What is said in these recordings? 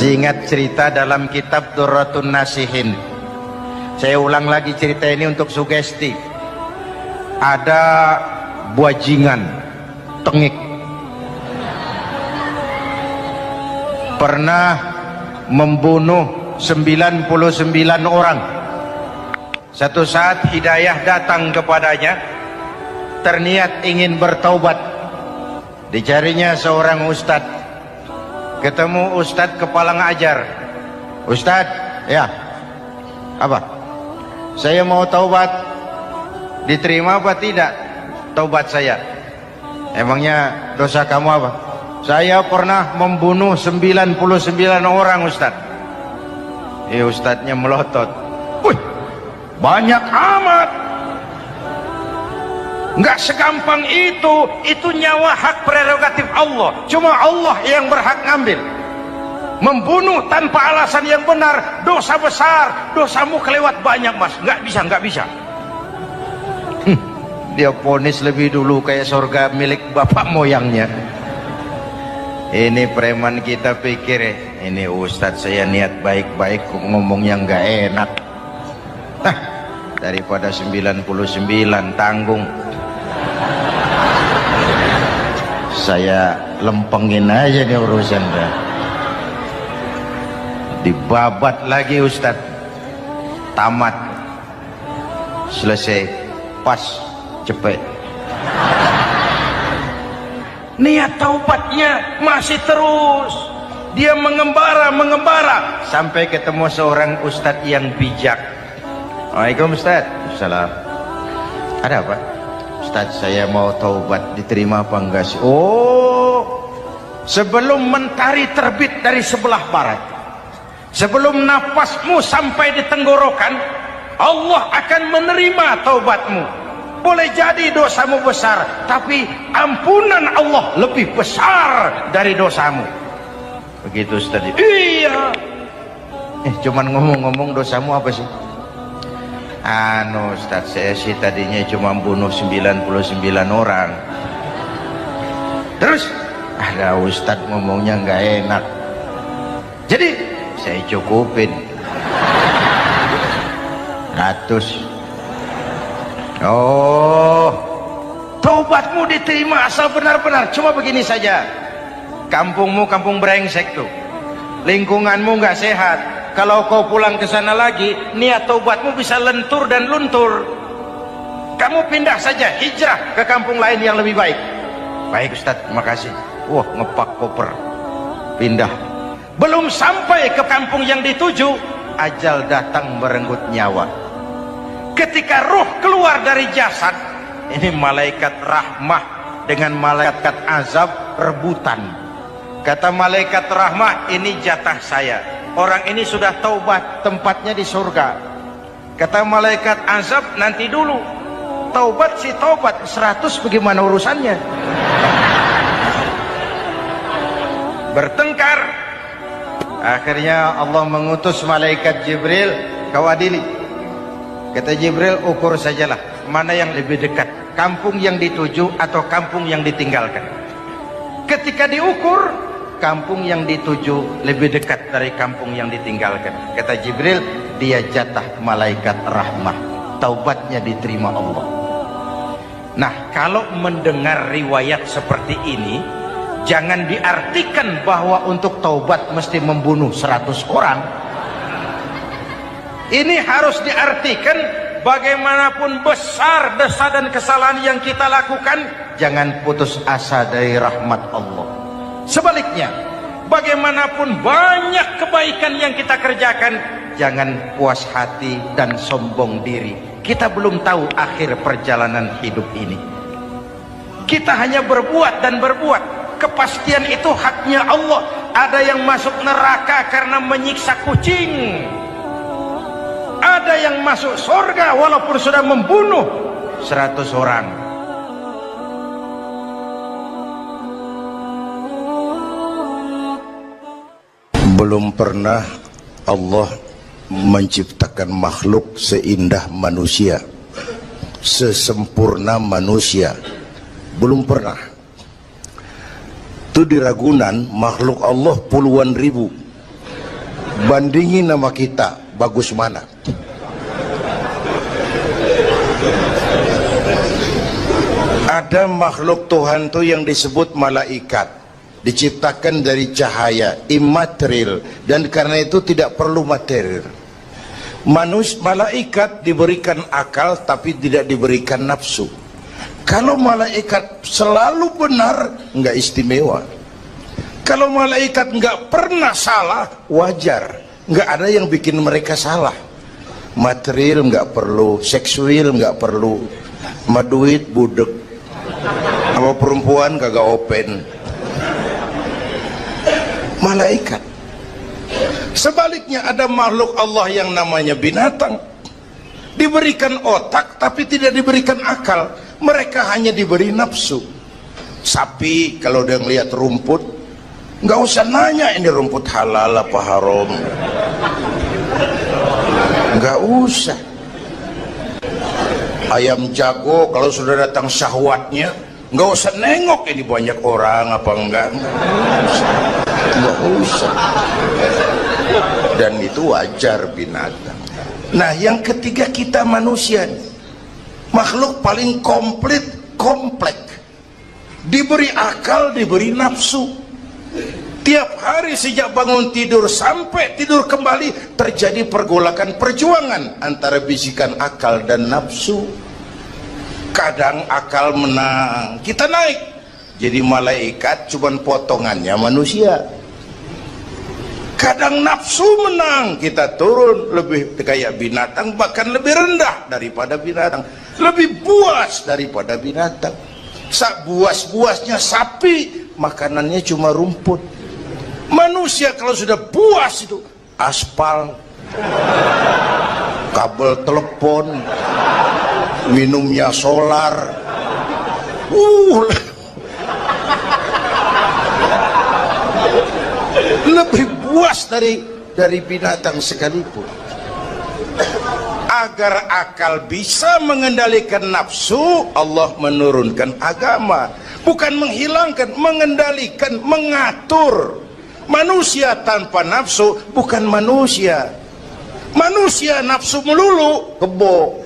Ingat cerita dalam kitab Durratun Nasihin. Saya ulang lagi cerita ini untuk sugesti. Ada buajingan tengik pernah membunuh 99 orang. Satu saat hidayah datang kepadanya, terniat ingin bertaubat. Dicarinya seorang ustadz. Ketemu ustadz kepala ngajar. Ustadz, ya, apa? Saya mau taubat. Diterima apa tidak taubat saya? Emangnya dosa kamu apa? Saya pernah membunuh 99 orang, ustadz. Ustadznya melotot. Wih, banyak amat. Nggak segampang itu nyawa hak prerogatif Allah. Cuma Allah yang berhak ngambil. Membunuh tanpa alasan yang benar dosa besar. Dosamu kelewat banyak, mas. Nggak bisa. Dia vonis lebih dulu kayak surga milik bapak moyangnya. Ini preman kita pikir ini ustadz saya niat baik-baik kok ngomongnya nggak enak. Nah, daripada 99 tanggung, saya lempengin aja nih urusan dah. Dibabat lagi ustadz. Tamat. Selesai. Pas. Cepet. Niat taubatnya masih terus. Dia mengembara sampai ketemu seorang ustadz yang bijak. Waalaikumsalam ustadz. Salam. Ada apa? Ustadz, saya mau taubat, diterima apa enggak sih? Oh, sebelum mentari terbit dari sebelah barat, sebelum nafasmu sampai di tenggorokan, Allah akan menerima taubatmu. Boleh jadi dosamu besar, tapi ampunan Allah lebih besar dari dosamu. Begitu Ustaz. Iya. Cuman ngomong-ngomong dosamu apa sih? Ustaz, saya sih tadinya cuma bunuh 99 orang. Terus ada Ustaz ngomongnya nggak enak, jadi saya cukupin 100. Oh, taubatmu diterima asal benar-benar. Cuma begini saja, kampungmu kampung brengsek tuh, lingkunganmu nggak sehat. Kalau kau pulang ke sana lagi, niat taubatmu bisa lentur dan luntur. Kamu pindah saja, hijrah ke kampung lain yang lebih baik. Baik Ustadz, terima kasih. Wah, ngepak koper, pindah. Belum sampai ke kampung yang dituju, ajal datang merenggut nyawa. Ketika ruh keluar dari jasad, ini malaikat rahmah dengan malaikat azab rebutan. Kata malaikat rahmah, ini jatah saya. Orang ini sudah taubat, tempatnya di surga. Kata malaikat azab, nanti dulu. Taubat sih taubat, 100 bagaimana urusannya? Bertengkar. Akhirnya Allah mengutus malaikat Jibril, kau adili. Kata Jibril, ukur sajalah mana yang lebih dekat, kampung yang dituju atau kampung yang ditinggalkan. Ketika diukur, kampung yang dituju lebih dekat dari kampung yang ditinggalkan. Kata Jibril, dia jatah malaikat rahmah, taubatnya diterima Allah. Nah, kalau mendengar riwayat seperti ini, jangan diartikan bahwa untuk taubat mesti membunuh 100 orang. Ini harus diartikan bagaimanapun besar dosa dan kesalahan yang kita lakukan, jangan putus asa dari rahmat Allah. Sebaliknya, bagaimanapun banyak kebaikan yang kita kerjakan, jangan puas hati dan sombong diri. Kita belum tahu akhir perjalanan hidup ini. Kita hanya berbuat dan berbuat. Kepastian itu haknya Allah. Ada yang masuk neraka karena menyiksa kucing. Ada yang masuk surga walaupun sudah membunuh 100 orang. Belum pernah Allah menciptakan makhluk seindah manusia, sesempurna manusia. Belum pernah. Itu di Ragunan makhluk Allah puluhan ribu. Bandingin nama kita, bagus mana? Ada makhluk Tuhan tuh yang disebut malaikat, diciptakan dari cahaya, immaterial, dan karena itu tidak perlu material. Malaikat diberikan akal tapi tidak diberikan nafsu. Kalau malaikat selalu benar, nggak istimewa. Kalau malaikat nggak pernah salah, wajar. Nggak ada yang bikin mereka salah. Material nggak perlu, seksual nggak perlu, sama duit budek, sama perempuan kagak open. Malaikat. Sebaliknya ada makhluk Allah yang namanya binatang, diberikan otak tapi tidak diberikan akal. Mereka hanya diberi nafsu. Sapi kalau dia ngelihat rumput, nggak usah nanya ini rumput halal apa haram, nggak usah. Ayam jago kalau sudah datang syahwatnya, nggak usah nengok ini banyak orang apa enggak, nggak usah. Dan itu wajar binatang. Nah yang ketiga kita manusia, makhluk paling komplek, diberi akal, diberi nafsu. Tiap hari sejak bangun tidur sampai tidur kembali terjadi pergolakan perjuangan antara bisikan akal dan nafsu. Kadang akal menang, kita naik jadi malaikat, cuman potongannya manusia. Kadang nafsu menang, kita turun lebih kayak binatang, bahkan lebih rendah daripada binatang, lebih buas daripada binatang. Buas-buasnya sapi, makanannya cuma rumput. Manusia kalau sudah puas itu aspal, kabel telepon, minumnya solar. Lebih puas dari binatang sekalipun. Agar akal bisa mengendalikan nafsu, Allah menurunkan agama, bukan menghilangkan, mengendalikan, mengatur. Manusia tanpa nafsu bukan manusia. Manusia nafsu melulu, kebo.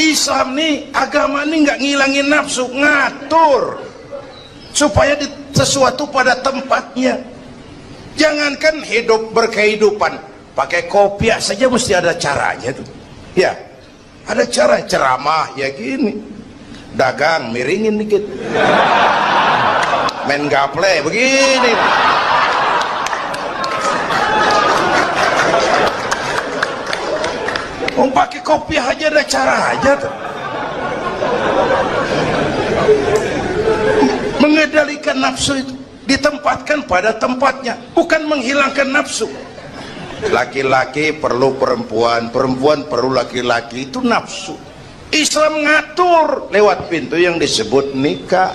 Islam nih, agama nih nggak ngilangin nafsu, ngatur supaya sesuatu pada tempatnya. Jangankan hidup berkehidupan, pakai kopiah saja mesti ada caranya tuh. Ya, ada cara. Ceramah ya gini, dagang miringin dikit, main gaple begini. Pakai kopiah aja ada cara aja tuh. Mengendalikan nafsu itu ditempatkan pada tempatnya, bukan menghilangkan nafsu. Laki-laki perlu perempuan, perempuan perlu laki-laki, itu nafsu. Islam ngatur lewat pintu yang disebut nikah.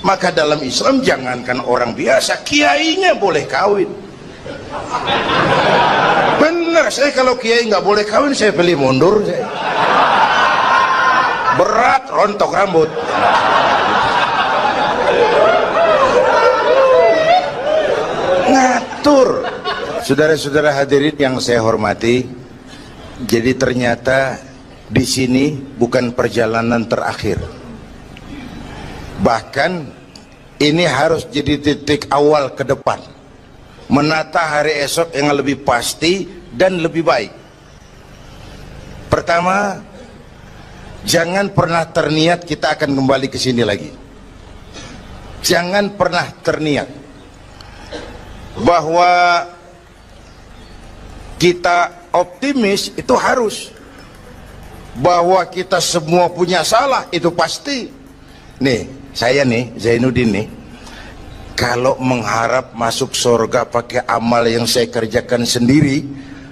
Maka dalam Islam jangankan orang biasa, kiainya boleh kawin. Bener, saya kalau kiai nggak boleh kawin saya pilih mundur saya. Berat rontok rambut. Ngatur. Saudara-saudara hadirin yang saya hormati, jadi ternyata di sini bukan perjalanan terakhir. Bahkan ini harus jadi titik awal ke depan, menata hari esok yang lebih pasti dan lebih baik. Pertama, jangan pernah terniat kita akan kembali ke sini lagi. Jangan pernah terniat bahwa kita optimis, itu harus. Bahwa kita semua punya salah, itu pasti. Nih, saya nih, Zainuddin nih, kalau mengharap masuk surga pakai amal yang saya kerjakan sendiri,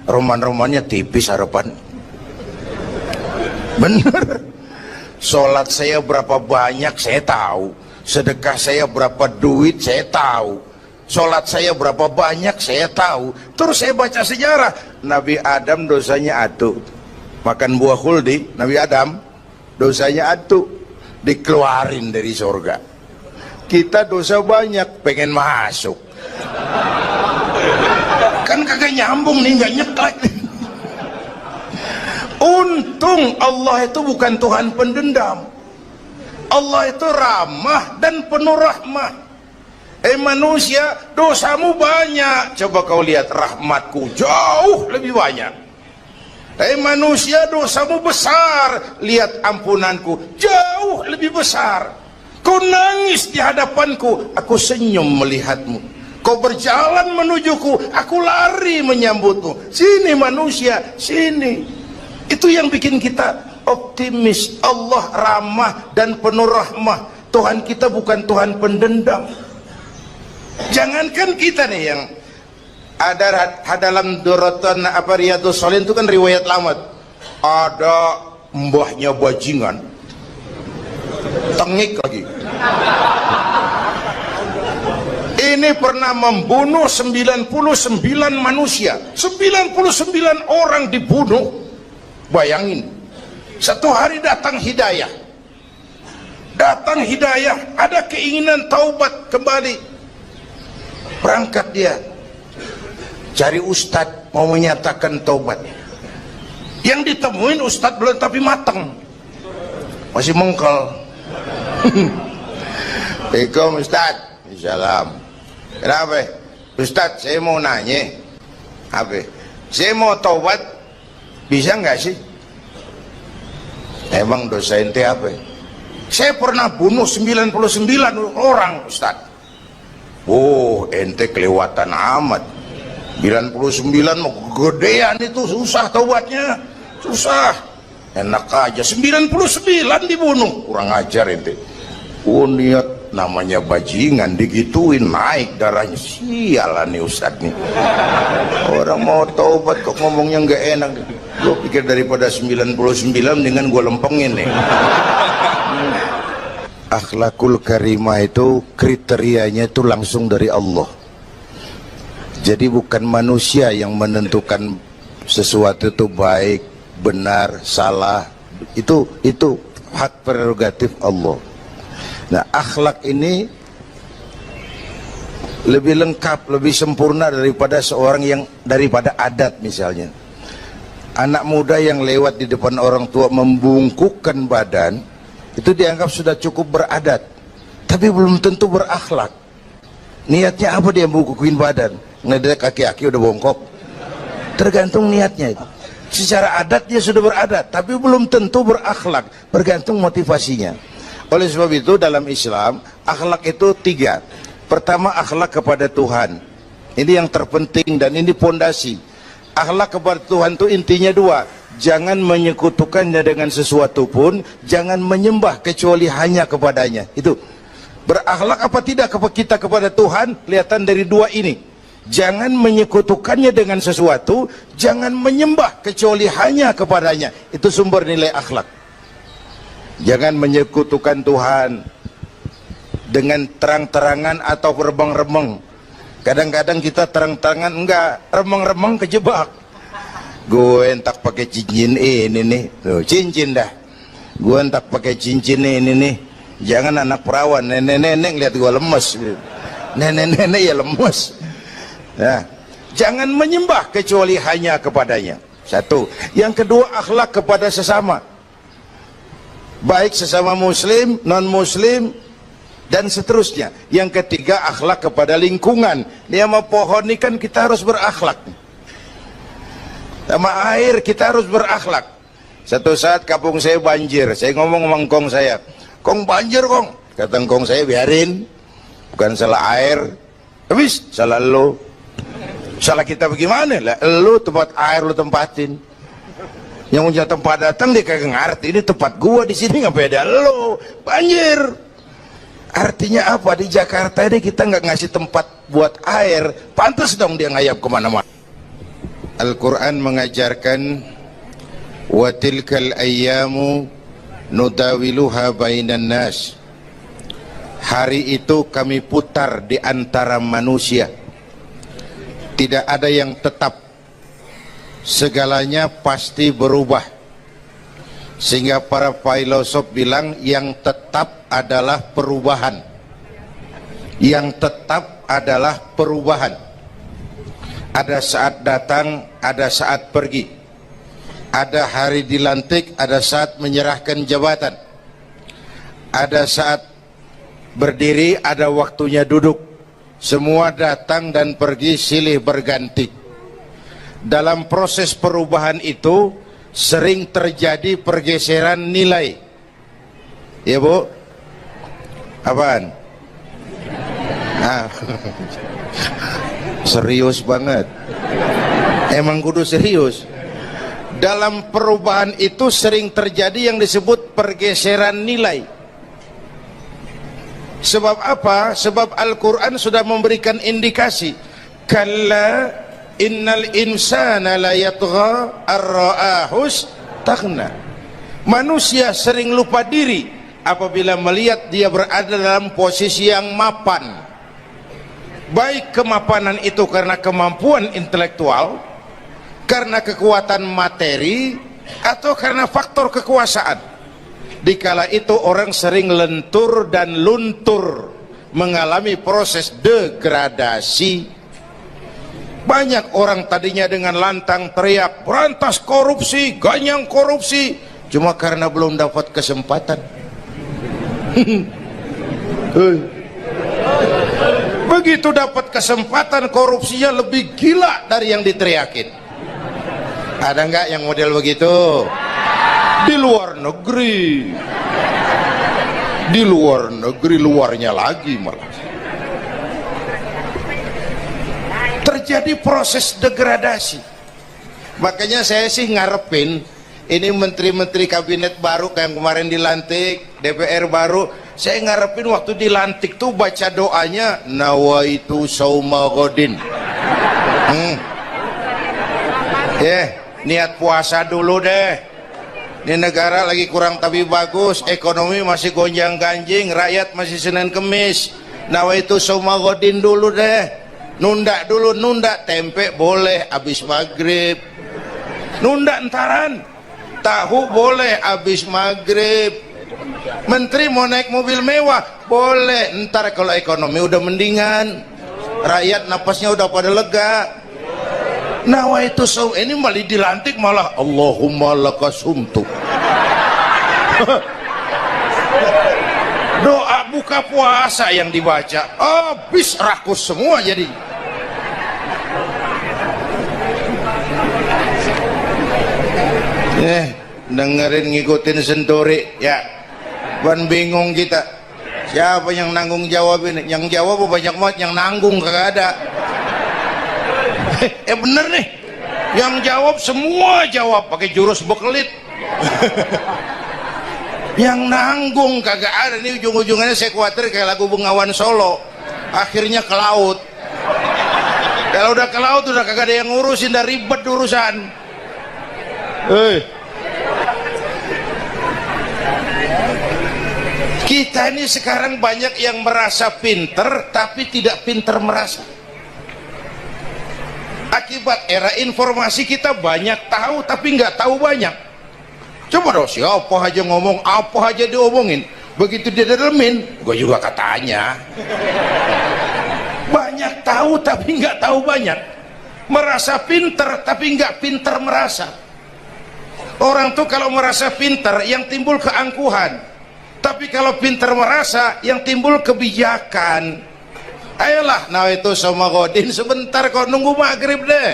roman-romannya tipis harapan. Bener. Sholat saya berapa banyak saya tahu, sedekah saya berapa duit saya tahu, sholat saya berapa banyak saya tahu. Terus saya baca sejarah, Nabi Adam dosanya atu, makan buah khuldi. Nabi Adam dosanya atu, dikeluarin dari surga. Kita dosa banyak, pengen masuk. Kan kagak nyambung nih, nggak nyeklek. Untung Allah itu bukan Tuhan pendendam. Allah itu ramah dan penuh rahmah. Manusia, dosamu banyak, coba kau lihat rahmatku jauh lebih banyak. Manusia, dosamu besar, lihat ampunanku jauh lebih besar. Kau nangis di hadapanku, aku senyum melihatmu. Kau berjalan menujuku, aku lari menyambutmu. Sini manusia, sini. Itu yang bikin kita optimis. Allah ramah dan penuh rahmah. Tuhan kita bukan Tuhan pendendam. Jangankan kita nih yang ada dalam Duratan Riyadhus Shalihin itu kan riwayat lama. Ada mbahnya bajingan, tengik lagi. Ini pernah membunuh 99 manusia, 99 orang dibunuh. Bayangin, satu hari datang hidayah, ada keinginan taubat kembali. Berangkat dia cari ustadz mau menyatakan taubat. Yang ditemuin ustadz belum tapi mateng, masih mengkel. Assalamualaikum ustadz. Salam. Kenapa ustadz, saya mau nanya apa, saya mau taubat, bisa nggak sih? Emang dosa ente apa? Saya pernah bunuh 99 orang ustadz. Oh, ente kelewatan amat. 99 mau gedean itu, susah taubatnya, susah. Enak aja 99 dibunuh, kurang ajar ente. Oh, niat namanya bajingan digituin, naik darahnya. Sialan nih ustadz nih. Orang mau taubat kok ngomongnya nggak enak. Gue pikir daripada 99 dengan gue lempengin nih. Akhlakul karimah itu kriterianya itu langsung dari Allah. Jadi bukan manusia yang menentukan sesuatu itu baik, benar, salah. Itu hak prerogatif Allah. Nah, akhlak ini lebih lengkap, lebih sempurna daripada daripada adat misalnya. Anak muda yang lewat di depan orang tua membungkukkan badan, itu dianggap sudah cukup beradat, tapi belum tentu berakhlak. Niatnya apa dia bungkukin badan? Ngelihat kaki-kaki udah bongkok. Tergantung niatnya itu. Secara adat dia sudah beradat, tapi belum tentu berakhlak. Bergantung motivasinya. Oleh sebab itu dalam Islam akhlak itu 3. Pertama, akhlak kepada Tuhan. Ini yang terpenting dan ini pondasi. Akhlak kepada Tuhan itu intinya 2. Jangan menyekutukannya dengan sesuatu pun, jangan menyembah kecuali hanya kepadanya. Itu berakhlak apa tidak kita kepada Tuhan, kelihatan dari 2 ini. Jangan menyekutukannya dengan sesuatu, jangan menyembah kecuali hanya kepadanya. Itu sumber nilai akhlak. Jangan menyekutukan Tuhan dengan terang-terangan atau remeng-remeng. Kadang-kadang kita terang-terangan enggak, remeng-remeng kejebak. Gue entak pakai cincin ini nih, tuh, cincin dah. Gue entak pakai cincin ini nih. Jangan anak perawan, nenek-nenek lihat gue lemes. Nenek-nenek ya lemes. Nah, jangan menyembah kecuali hanya kepadanya. 1. Yang kedua, akhlak kepada sesama. Baik sesama muslim, non-muslim, dan seterusnya. Yang ketiga, akhlak kepada lingkungan. Dia mau pohon ini kan kita harus berakhlak. Sama air kita harus berakhlak. Satu saat kampung saya banjir, saya ngomong sama engkong saya, "Kong banjir kong." Kata engkong saya, "Biarin, bukan salah air, habis salah lo." Salah kita bagaimana? Lah, lo tempat air lo tempatin. Yang punya tempat datang dia kagak ngerti, ini tempat gua di sini nggak beda lo banjir. Artinya apa? Di Jakarta ini kita nggak ngasih tempat buat air, pantas dong dia ngayap kemana-mana. Al-Quran mengajarkan wa tilkal ayyamu nudawiluha bainan nas. Hari itu kami putar di antara manusia. Tidak ada yang tetap, segalanya pasti berubah. Sehingga para filosof bilang yang tetap adalah perubahan. Yang tetap adalah perubahan. Ada saat datang, ada saat pergi. Ada hari dilantik, ada saat menyerahkan jabatan. Ada saat berdiri, ada waktunya duduk. Semua datang dan pergi silih berganti. Dalam proses perubahan itu sering terjadi pergeseran nilai. Ya Bu? Apaan? Serius banget. Emang kudu serius. Dalam perubahan itu sering terjadi yang disebut pergeseran nilai. Sebab apa? Sebab Al-Quran sudah memberikan indikasi. Kalla innal insana la yatgha ar-ra'ahus taghna. Manusia sering lupa diri apabila melihat dia berada dalam posisi yang mapan. Baik kemapanan itu karena kemampuan intelektual, karena kekuatan materi, atau karena faktor kekuasaan. Dikala itu orang sering lentur dan luntur, mengalami proses degradasi. Banyak orang tadinya dengan lantang teriak berantas korupsi, ganyang korupsi, cuma karena belum dapat kesempatan. Begitu dapat kesempatan, korupsinya lebih gila dari yang diteriakin. Ada nggak yang model begitu? Di luar negeri. Di luar negeri, luarnya lagi malah. Terjadi proses degradasi. Makanya saya sih ngarepin ini menteri-menteri kabinet baru kayak yang kemarin dilantik, DPR baru, saya ngarepin waktu dilantik tuh baca doanya nawaitu sauma godin. Niat puasa dulu deh. Ini negara lagi kurang tapi bagus, ekonomi masih gonjang ganjing, rakyat masih Senin Kemis. Nawaitu sauma godin dulu deh. Nunda dulu, nunda tempe boleh abis maghrib. Nunda entaran. Tahu boleh abis maghrib. Menteri mau naik mobil mewah boleh, ntar kalau ekonomi udah mendingan, rakyat napasnya udah pada lega. Nawaitu saum, ini malah dilantik malah Allahumma lakasumtu. Doa buka puasa yang dibaca habis rakus semua jadi. Dengerin ngikutin senturi ya, ban bingung kita. Siapa yang nanggung jawab ini? Yang jawab banyak banget, yang nanggung kagak ada. Bener nih, yang jawab semua jawab pakai jurus bekelit. Yang nanggung kagak ada. Nih ujung-ujungnya saya khawatir kayak lagu Bengawan Solo, akhirnya ke laut. Kalau udah ke laut udah kagak ada yang ngurusin, dah ribet urusan. Kita ini sekarang banyak yang merasa pinter tapi tidak pinter merasa. Akibat era informasi kita banyak tahu tapi nggak tahu banyak. Coba dong, siapa aja ngomong apa aja diomongin, begitu dia dalemin gue juga katanya. Banyak tahu tapi nggak tahu banyak. Merasa pinter tapi nggak pinter merasa. Orang tuh kalau merasa pinter yang timbul keangkuhan, tapi kalau pinter merasa yang timbul kebijakan. Ayolah, nah itu sama godin sebentar kok, nunggu maghrib deh.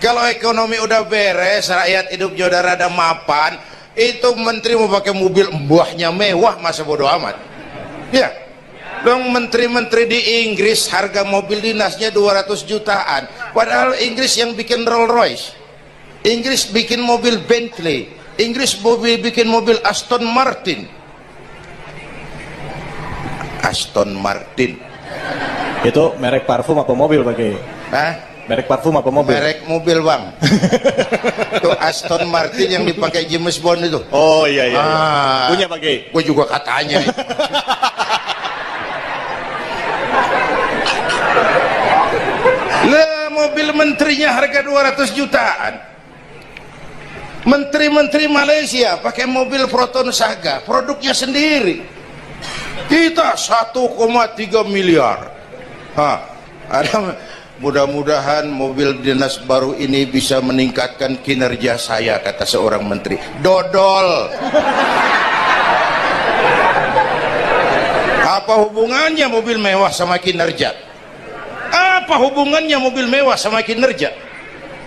Kalau ekonomi udah beres, rakyat hidupnya udah rada mapan, itu menteri mau pakai mobil mbahnya mewah, masa bodo amat. Ya, dong menteri-menteri di Inggris harga mobil dinasnya 200 jutaan, padahal Inggris yang bikin Rolls Royce, Inggris bikin mobil Bentley, Inggris bikin mobil Aston Martin. Aston Martin itu merek parfum apa mobil pakai? Hah? Merek parfum apa mobil? Merek mobil bang. Itu Aston Martin yang dipakai James Bond itu. Oh iya iya, punya pakai? Gue juga katanya. Lah mobil menterinya harga 200 jutaan. Menteri-menteri Malaysia pakai mobil Proton Saga, produknya sendiri. Kita 1,3 miliar. Ada, mudah-mudahan mobil dinas baru ini bisa meningkatkan kinerja saya, kata seorang menteri. Dodol. Apa hubungannya mobil mewah sama kinerja? Apa hubungannya mobil mewah sama kinerja?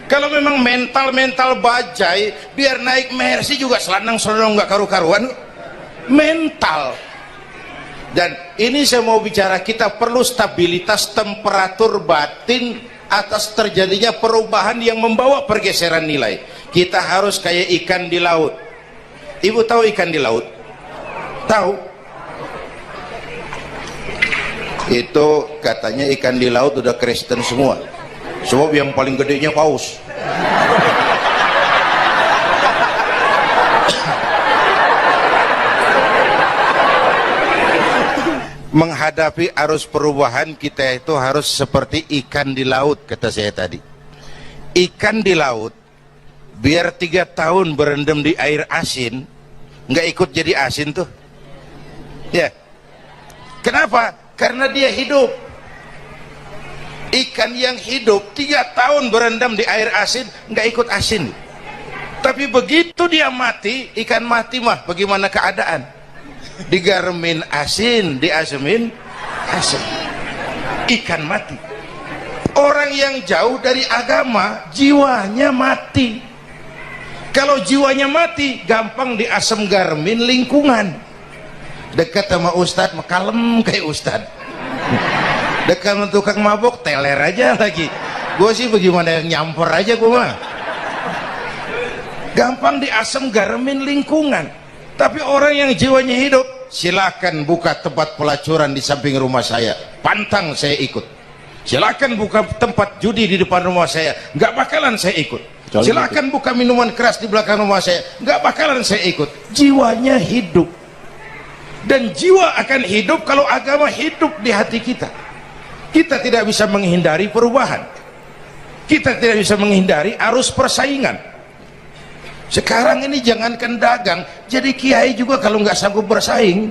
Kalau memang mental bajai, biar naik Mercy juga selandang-selandang nggak karu-karuan. Mental. Dan ini saya mau bicara, kita perlu stabilitas temperatur batin atas terjadinya perubahan yang membawa pergeseran nilai. Kita harus kayak ikan di laut. Ibu tahu ikan di laut? Tahu? Itu katanya ikan di laut udah Kristen semua. Sebab yang paling gedenya paus. Menghadapi arus perubahan kita itu harus seperti ikan di laut, kata saya tadi. Ikan di laut biar 3 tahun berendam di air asin, nggak ikut jadi asin tuh ya. Kenapa? Karena dia hidup. Ikan yang hidup 3 tahun berendam di air asin nggak ikut asin. Tapi begitu dia mati, ikan mati mah bagaimana keadaan? Digaremin asin, diasemin asin. Ikan mati. Orang yang jauh dari agama, jiwanya mati. Kalau jiwanya mati, gampang diasem garemin lingkungan. Dekat sama ustadz, kalem kayak ustadz. Dekat sama tukang mabok, teler aja lagi. Gue sih bagaimana yang nyamper aja gue mah. Gampang diasem garemin lingkungan. Tapi orang yang jiwanya hidup, silakan buka tempat pelacuran di samping rumah saya, pantang saya ikut. Silakan buka tempat judi di depan rumah saya, nggak bakalan saya ikut. Silakan buka minuman keras di belakang rumah saya, nggak bakalan saya ikut. Jiwanya hidup. Dan jiwa akan hidup kalau agama hidup di hati kita. Kita tidak bisa menghindari perubahan. Kita tidak bisa menghindari arus persaingan. Sekarang ini jangankan dagang, jadi kiai juga kalau nggak sanggup bersaing.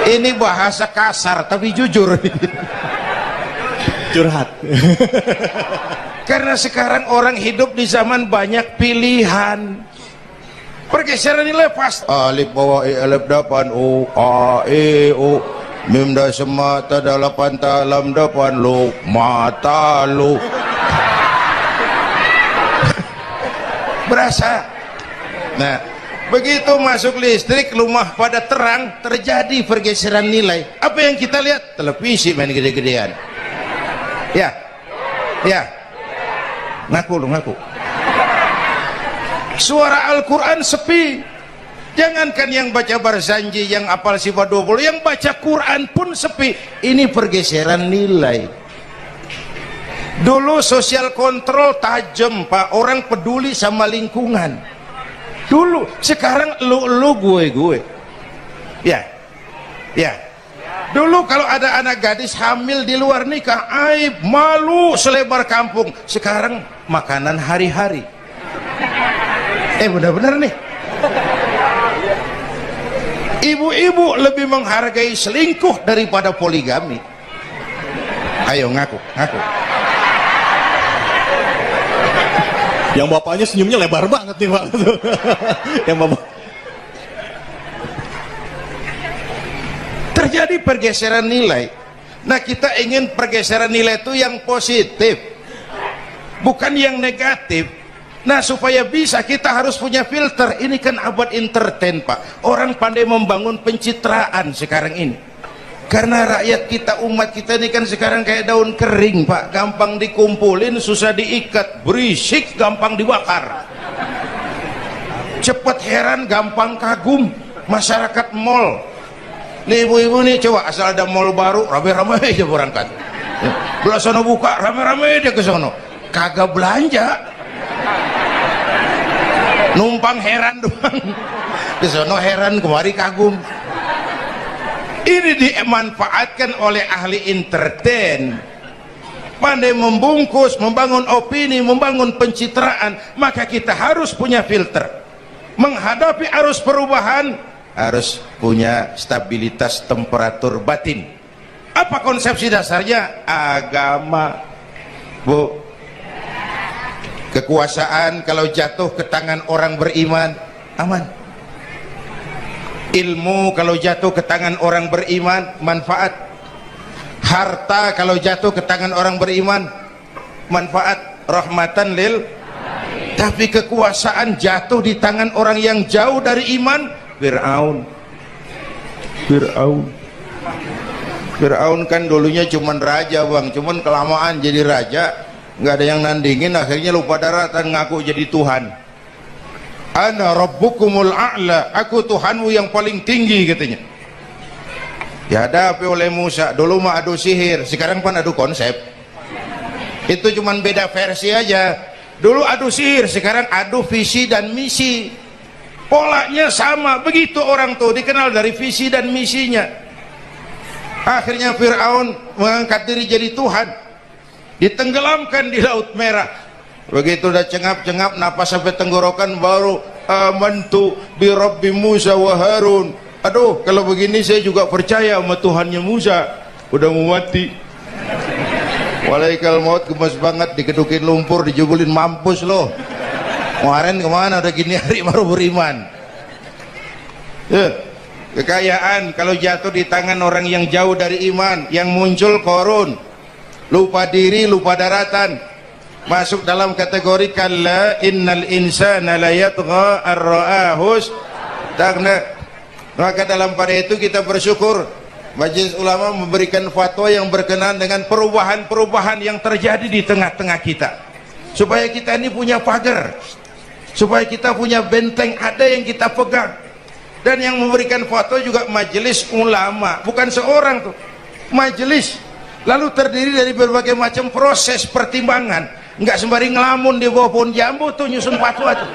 Ini bahasa kasar tapi jujur. Curhat. Karena sekarang orang hidup di zaman banyak pilihan. Pergeseran nilai pas. Alif bawah alif depan u a e u mim da semata dalapan talam depan lu mata lu. Berasa. Nah, begitu masuk listrik, rumah pada terang, terjadi pergeseran nilai. Apa yang kita lihat? Televisi main gede-gedean. Ya, ya. Ngaku lu, ngaku. Suara Al-Quran sepi. Jangankan yang baca Barzanji, yang apal sifat 20, yang baca Quran pun sepi. Ini pergeseran nilai. Dulu sosial kontrol tajam, Pak. Orang peduli sama lingkungan. Dulu, sekarang lu gue. Ya. Ya. Dulu kalau ada anak gadis hamil di luar nikah, aib, malu selebar kampung. Sekarang makanan hari-hari. Benar-benar nih. Ibu-ibu lebih menghargai selingkuh daripada poligami. Ayo ngaku, ngaku. Yang bapaknya senyumnya lebar banget nih Pak. Yang bapak. Terjadi pergeseran nilai. Nah, kita ingin pergeseran nilai itu yang positif, bukan yang negatif. Nah, supaya bisa kita harus punya filter. Ini kan abad entertain, Pak. Orang pandai membangun pencitraan sekarang ini. Karena rakyat kita, umat kita ini kan sekarang kayak daun kering, Pak. Gampang dikumpulin, susah diikat. Berisik, gampang dibakar. Cepat heran, gampang kagum. Masyarakat mall. Nih ibu-ibu nih, coba asal ada mall baru, rame-rame aja berangkat. Belah sono buka, rame-rame dia ke sono. Kagak belanja. Numpang heran doang. Ke sono heran, kemari kagum. Ini dimanfaatkan oleh ahli entertain, pandai membungkus, membangun opini, membangun pencitraan. Maka kita harus punya filter. menghadapi arus perubahan harus punya stabilitas temperatur batin. Apa konsepsi dasarnya? Agama, Bu. Kekuasaan kalau jatuh ke tangan orang beriman aman. Ilmu kalau jatuh ke tangan orang beriman manfaat. Harta kalau jatuh ke tangan orang beriman manfaat, rahmatan lil. Tapi kekuasaan jatuh di tangan orang yang jauh dari iman, Fir'aun kan dulunya cuman raja bang, cuman kelamaan jadi raja nggak ada yang nandingin, akhirnya lupa daratan ngaku jadi Tuhan. Ana rabbukumul a'la, aku Tuhanmu yang paling tinggi katanya. Dihadapi oleh Musa, dulu mah adu sihir, sekarang pun adu konsep. Itu cuman beda versi aja. Dulu adu sihir, sekarang adu visi dan misi. Polanya sama, begitu orang tuh dikenal dari visi dan misinya. Akhirnya Fir'aun mengangkat diri jadi Tuhan, ditenggelamkan di Laut Merah. Begitu udah cengap-cengap napas sampai tenggorokan baru amantu bi Rabbi Musa wa Harun. Aduh, kalau begini saya juga percaya sama Tuhannya Musa. Udah mau mati. Walaikal maut, gemes banget, dikedukin lumpur, dijubulin, mampus loh. Kemarin kemana udah gini hari baru beriman. Kekayaan kalau jatuh di tangan orang yang jauh dari iman, yang muncul korun, lupa diri, lupa daratan, masuk dalam kategori kalla innal insana la yatgha ar-ra'ahus tagna. Maka dalam pada itu kita bersyukur Majelis Ulama memberikan fatwa yang berkenaan dengan perubahan-perubahan yang terjadi di tengah-tengah kita, supaya kita ini punya pagar, supaya kita punya benteng ada yang kita pegang. Dan yang memberikan fatwa juga Majelis Ulama, bukan seorang tuh, majelis, lalu terdiri dari berbagai macam proses pertimbangan. Nggak sembari ngelamun di bawah pohon jambu tuh nyusun fatwa tuh.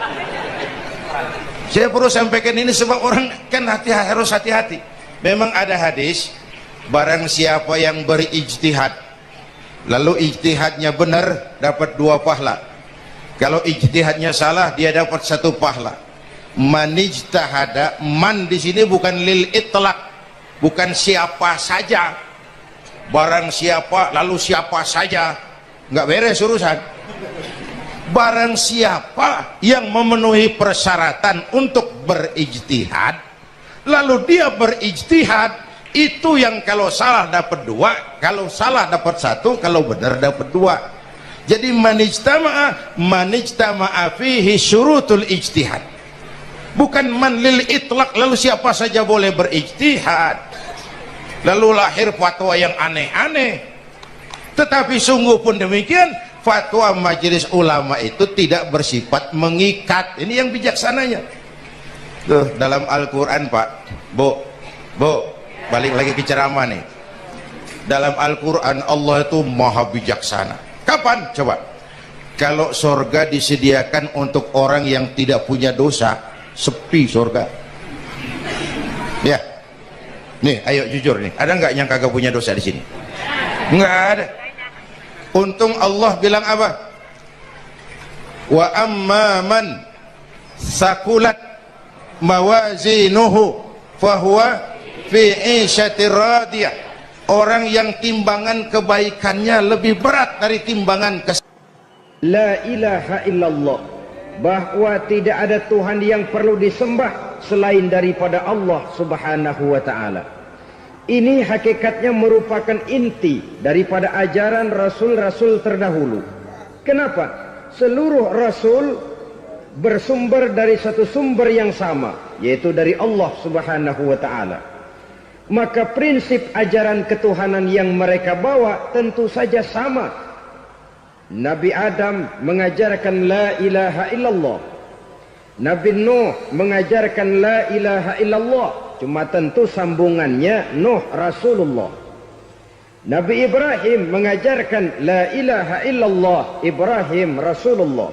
Saya perlu sampaikan ini sebab orang kan harus hati-hati. Memang ada hadis, barang siapa yang berijtihad lalu ijtihadnya benar dapat 2 pahala, kalau ijtihadnya salah dia dapat 1 pahala. Manijtahada, man di sini bukan lil itlaq, bukan siapa saja, barang siapa lalu siapa saja, nggak beres urusan. Barang siapa yang memenuhi persyaratan untuk berijtihad lalu dia berijtihad, itu yang kalau salah dapat 2, kalau salah dapat 1, kalau benar dapat 2. Jadi manijtama'a fihi syurutul ijtihad, bukan man lil itlaq lalu siapa saja boleh berijtihad lalu lahir fatwa yang aneh-aneh. Tetapi sungguh pun demikian, fatwa Majelis Ulama itu tidak bersifat mengikat. Ini yang bijaksananya. Tuh dalam Al-Quran Pak, Bu, balik lagi ke ceramah nih. Dalam Al-Quran Allah itu maha bijaksana. Kapan? Coba. Kalau surga disediakan untuk orang yang tidak punya dosa, sepi surga. Ya, nih ayo jujur nih, ada nggak yang kagak punya dosa di sini? Nggak ada. Untung Allah bilang apa? Wa amma man sakulat mawazinuhu fahuwa fi 'ishatir radiyah. Orang yang timbangan kebaikannya lebih berat dari timbangan La ilaha illallah, bahwa tidak ada Tuhan yang perlu disembah selain daripada Allah Subhanahu wa ta'ala. Ini hakikatnya merupakan inti daripada ajaran rasul-rasul terdahulu. Kenapa? Seluruh rasul bersumber dari satu sumber yang sama, yaitu dari Allah Subhanahu wa ta'ala. Maka prinsip ajaran ketuhanan yang mereka bawa tentu saja sama. Nabi Adam mengajarkan la ilaha illallah, Nabi Nuh mengajarkan la ilaha illallah, cuma tentu sambungannya Nuh Rasulullah. Nabi Ibrahim mengajarkan la ilaha illallah, Ibrahim Rasulullah.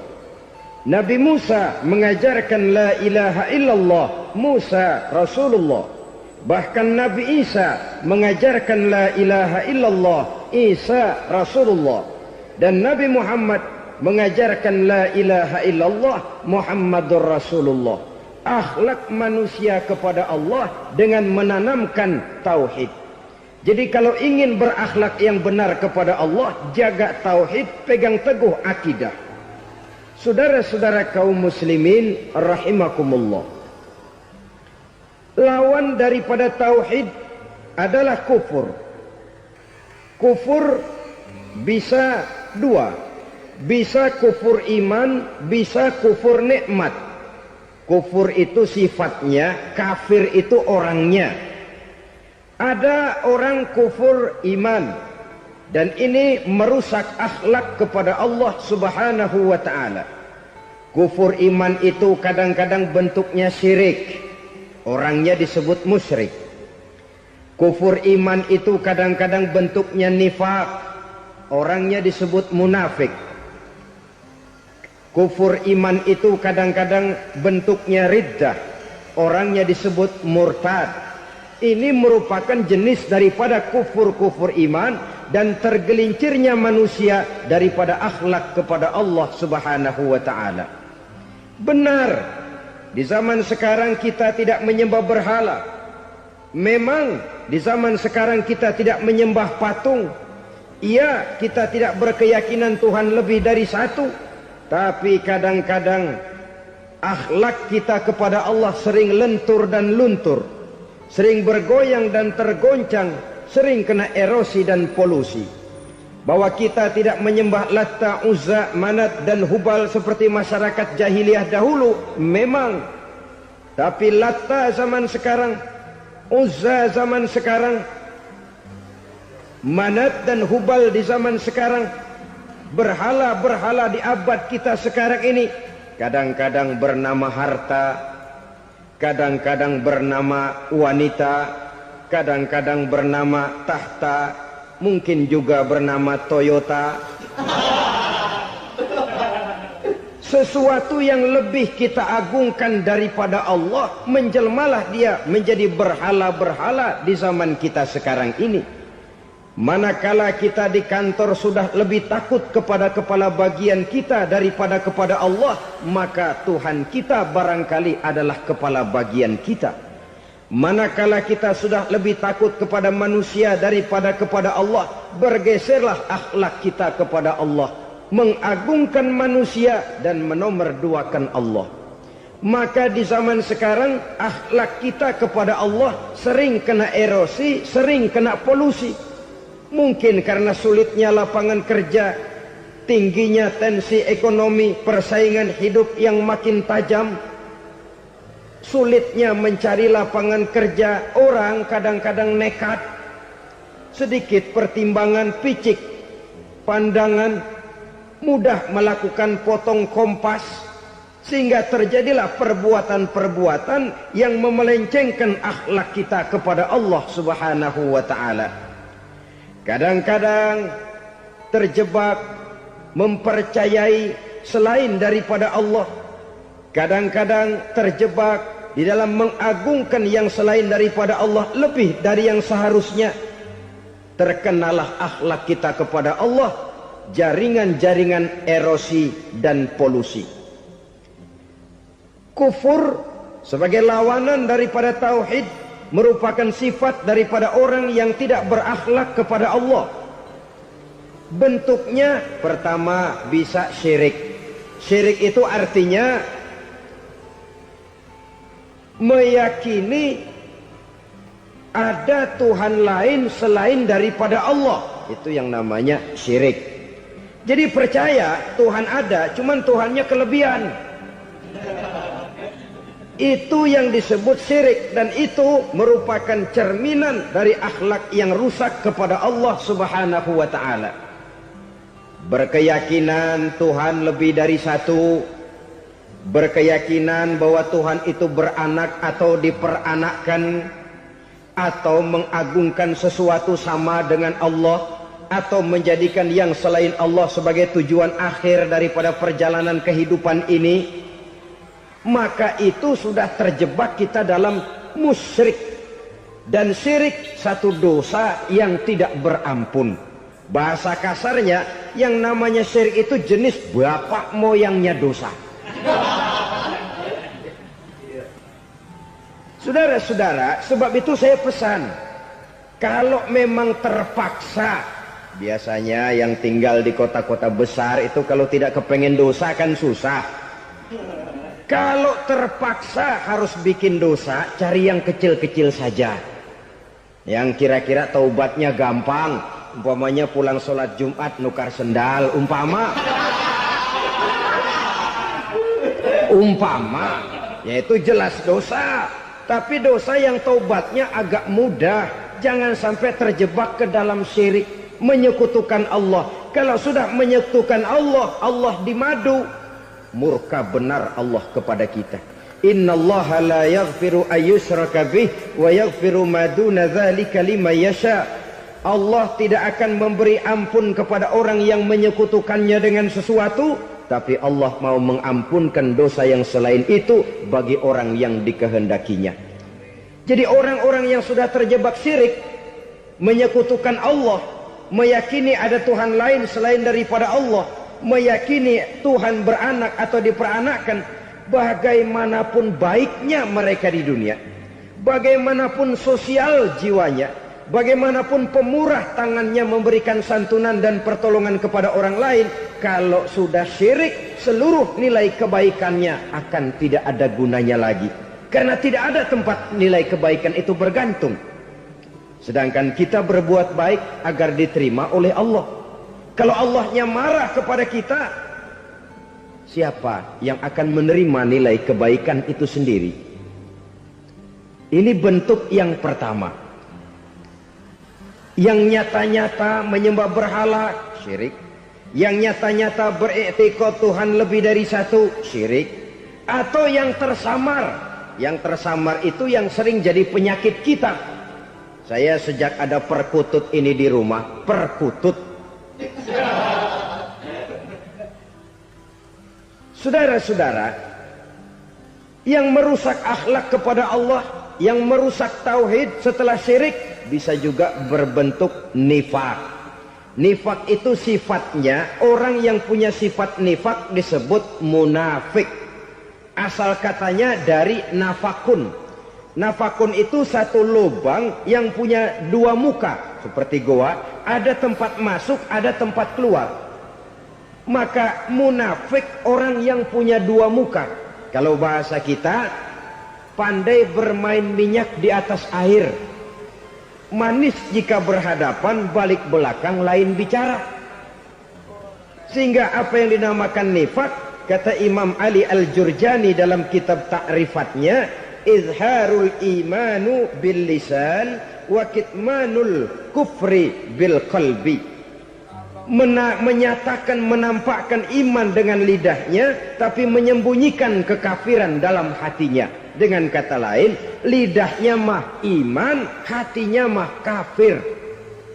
Nabi Musa mengajarkan la ilaha illallah, Musa Rasulullah. Bahkan Nabi Isa mengajarkan la ilaha illallah, Isa Rasulullah. Dan Nabi Muhammad mengajarkan la ilaha illallah, Muhammadur Rasulullah. akhlak manusia kepada Allah dengan menanamkan tauhid. Jadi kalau ingin berakhlak yang benar kepada Allah, jaga tauhid, pegang teguh akidah. Saudara-saudara kaum muslimin rahimakumullah, lawan daripada tauhid adalah kufur. Kufur bisa dua, bisa kufur iman, bisa kufur nikmat. Kufur itu sifatnya, kafir itu orangnya. Ada orang kufur iman, dan ini merusak akhlak kepada Allah subhanahu wa ta'ala. Kufur iman itu kadang-kadang bentuknya syirik, orangnya disebut musyrik. Kufur iman itu kadang-kadang bentuknya nifaq, orangnya disebut munafik. Kufur iman itu kadang-kadang bentuknya riddah, orangnya disebut murtad. Ini merupakan jenis daripada kufur-kufur iman dan tergelincirnya manusia daripada akhlak kepada Allah subhanahu wa ta'ala. Benar, di zaman sekarang kita tidak menyembah berhala. Memang di zaman sekarang kita tidak menyembah patung. Iya, kita tidak berkeyakinan Tuhan lebih dari satu. Tapi kadang-kadang akhlak kita kepada Allah sering lentur dan luntur, sering bergoyang dan tergoncang, sering kena erosi dan polusi. Bahwa kita tidak menyembah Latta, Uzza, Manat dan Hubal seperti masyarakat jahiliyah dahulu, memang. Tapi Latta zaman sekarang, Uzza zaman sekarang, Manat dan Hubal di zaman sekarang, berhala-berhala di abad kita sekarang ini, kadang-kadang bernama harta, kadang-kadang bernama wanita, kadang-kadang bernama tahta, mungkin juga bernama Toyota. Sesuatu yang lebih kita agungkan daripada Allah, menjelmalah dia menjadi berhala-berhala di zaman kita sekarang ini. Manakala kita di kantor sudah lebih takut kepada kepala bagian kita daripada kepada Allah, maka Tuhan kita barangkali adalah kepala bagian kita. Manakala kita sudah lebih takut kepada manusia daripada kepada Allah, bergeserlah akhlak kita kepada Allah, mengagungkan manusia dan menomorduakan Allah. Maka di zaman sekarang akhlak kita kepada Allah sering kena erosi, sering kena polusi. Mungkin karena sulitnya lapangan kerja, tingginya tensi ekonomi, persaingan hidup yang makin tajam, sulitnya mencari lapangan kerja, orang kadang-kadang nekat, sedikit pertimbangan, picik pandangan, mudah melakukan potong kompas, sehingga terjadilah perbuatan-perbuatan yang memelencengkan akhlak kita kepada Allah subhanahu wa ta'ala. Kadang-kadang terjebak mempercayai selain daripada Allah. Kadang-kadang terjebak di dalam mengagungkan yang selain daripada Allah lebih dari yang seharusnya. Terkenalah akhlak kita kepada Allah jaringan-jaringan erosi dan polusi. Kufur sebagai lawanan daripada tauhid merupakan sifat daripada orang yang tidak berakhlak kepada Allah. Bentuknya pertama bisa syirik. Syirik itu artinya meyakini ada Tuhan lain selain daripada Allah. Itu yang namanya syirik. Jadi percaya Tuhan ada, cuman Tuhannya kelebihan. Itu yang disebut syirik, dan itu merupakan cerminan dari akhlak yang rusak kepada Allah subhanahu wa ta'ala. Berkeyakinan Tuhan lebih dari satu, berkeyakinan bahwa Tuhan itu beranak atau diperanakkan, atau mengagungkan sesuatu sama dengan Allah, atau menjadikan yang selain Allah sebagai tujuan akhir daripada perjalanan kehidupan ini, maka itu sudah terjebak kita dalam musyrik. Dan syirik satu dosa yang tidak berampun. Bahasa kasarnya, yang namanya syirik itu jenis bapak moyangnya dosa. Saudara-saudara, sebab itu saya pesan, kalau memang terpaksa, biasanya yang tinggal di kota-kota besar itu kalau tidak kepengen dosa kan susah. Kalau terpaksa harus bikin dosa, cari yang kecil-kecil saja, yang kira-kira taubatnya gampang. Umpamanya pulang sholat Jumat nukar sendal, umpama, yaitu jelas dosa. Tapi dosa yang taubatnya agak mudah. Jangan sampai terjebak ke dalam syirik, menyekutukan Allah. Kalau sudah menyekutukan Allah, Allah dimadu, murka benar Allah kepada kita. Innallaha la yaghfiru ayyushraka bih wa yaghfiru ma duna dzalika liman yasha. Allah tidak akan memberi ampun kepada orang yang menyekutukannya dengan sesuatu, tapi Allah mau mengampunkan dosa yang selain itu bagi orang yang dikehendakinya. Jadi orang-orang yang sudah terjebak syirik, menyekutukan Allah, meyakini ada Tuhan lain selain daripada Allah, meyakini Tuhan beranak atau diperanakkan, bagaimanapun baiknya mereka di dunia, bagaimanapun sosial jiwanya, bagaimanapun pemurah tangannya memberikan santunan dan pertolongan kepada orang lain, kalau sudah syirik, seluruh nilai kebaikannya akan tidak ada gunanya lagi. Karena tidak ada tempat nilai kebaikan itu bergantung. Sedangkan kita berbuat baik agar diterima oleh Allah. Kalau Allahnya marah kepada kita, siapa yang akan menerima nilai kebaikan itu sendiri? Ini bentuk yang pertama. Yang nyata-nyata menyembah berhala, syirik. Yang nyata-nyata beriktikad Tuhan lebih dari satu, syirik. Atau yang tersamar. Yang tersamar itu yang sering jadi penyakit kita. Saya sejak ada perkutut ini di rumah, perkutut. Saudara-saudara, yang merusak akhlak kepada Allah, yang merusak tauhid setelah syirik, bisa juga berbentuk nifak. Nifak itu sifatnya, orang yang punya sifat nifak disebut munafik. Asal katanya dari nafakun. Nafakun itu satu lubang yang punya dua muka, seperti goa, ada tempat masuk, ada tempat keluar. Maka munafik orang yang punya dua muka. Kalau bahasa kita, pandai bermain minyak di atas air. Manis jika berhadapan, balik belakang lain bicara. Sehingga apa yang dinamakan nifak, kata Imam Ali Al-Jurjani dalam kitab ta'rifatnya, izharul imanu bil lisan wa kitmanul kufri bil qalbi. Menyatakan, menampakkan iman dengan lidahnya, tapi menyembunyikan kekafiran dalam hatinya. Dengan kata lain, lidahnya mah iman, hatinya mah kafir.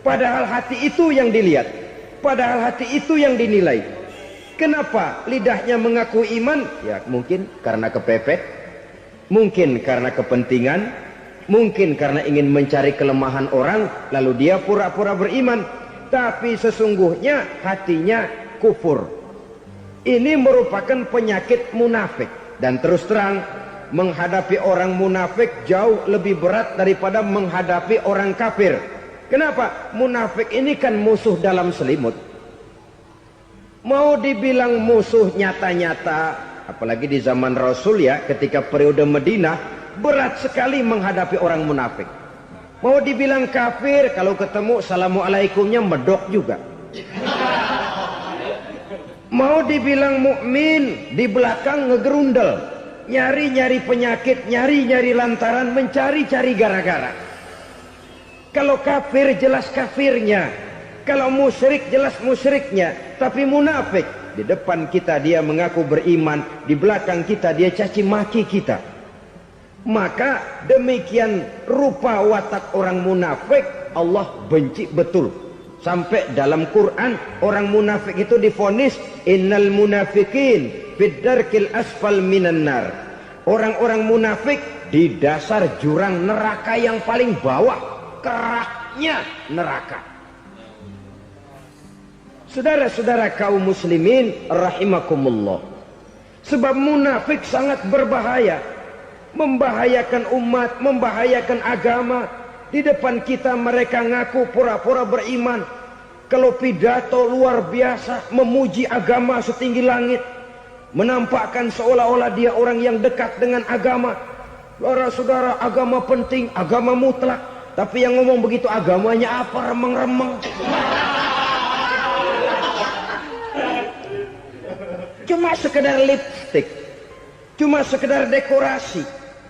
Padahal hati itu yang dilihat, padahal hati itu yang dinilai. Kenapa lidahnya mengaku iman? Ya mungkin karena kepepet, mungkin karena kepentingan, mungkin karena ingin mencari kelemahan orang, lalu dia pura-pura beriman. Tapi sesungguhnya hatinya kufur. Ini merupakan penyakit munafik. Dan terus terang, menghadapi orang munafik jauh lebih berat daripada menghadapi orang kafir. Kenapa? Munafik ini kan musuh dalam selimut. Mau dibilang musuh nyata-nyata, apalagi di zaman Rasul ya, ketika periode Madinah, berat sekali menghadapi orang munafik. Mau dibilang kafir, kalau ketemu assalamualaikumnya medok juga. Mau dibilang mukmin, di belakang ngegerundel, nyari-nyari penyakit, nyari-nyari lantaran, mencari-cari gara-gara. Kalau kafir jelas kafirnya, kalau musyrik jelas musyriknya. Tapi munafik, di depan kita dia mengaku beriman, di belakang kita dia caci maki kita. Maka demikian rupa watak orang munafik, Allah benci betul. Sampai dalam Quran orang munafik itu divonis innal munafikin fid darkil asfal minan nar. Orang-orang munafik di dasar jurang neraka yang paling bawah, keraknya neraka. Saudara-saudara kaum muslimin rahimakumullah. Sebab munafik sangat berbahaya. membahayakan umat, membahayakan agama. Di depan kita mereka ngaku pura-pura beriman. Kalau pidato luar biasa, memuji agama setinggi langit, menampakkan seolah-olah dia orang yang dekat dengan agama. Saudara-saudara, agama penting, agama mutlak. Tapi yang ngomong begitu agamanya apa? Remeng-remeng. Cuma sekedar lipstick, cuma sekedar dekorasi,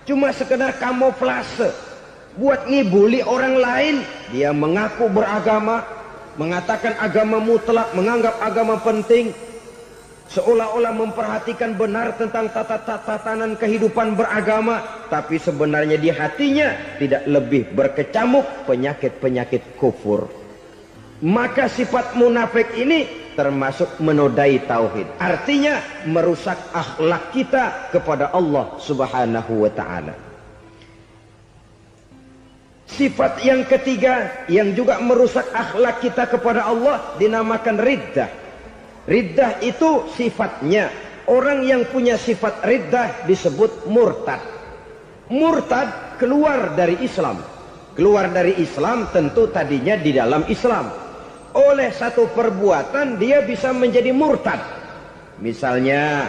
cuma sekedar kamuflase buat ngibuli orang lain. Dia mengaku beragama, mengatakan agama mutlak, menganggap agama penting, seolah-olah memperhatikan benar tentang tatanan kehidupan beragama, tapi sebenarnya di hatinya tidak lebih berkecamuk penyakit-penyakit kufur. Maka sifat munafik ini termasuk menodai tauhid, artinya merusak akhlak kita kepada Allah Subhanahu wa ta'ala. Sifat yang ketiga yang juga merusak akhlak kita kepada Allah dinamakan riddah. Riddah itu sifatnya, orang yang punya sifat riddah disebut murtad. Murtad keluar dari Islam. Keluar dari Islam tentu tadinya di dalam Islam. Oleh satu perbuatan dia bisa menjadi murtad. Misalnya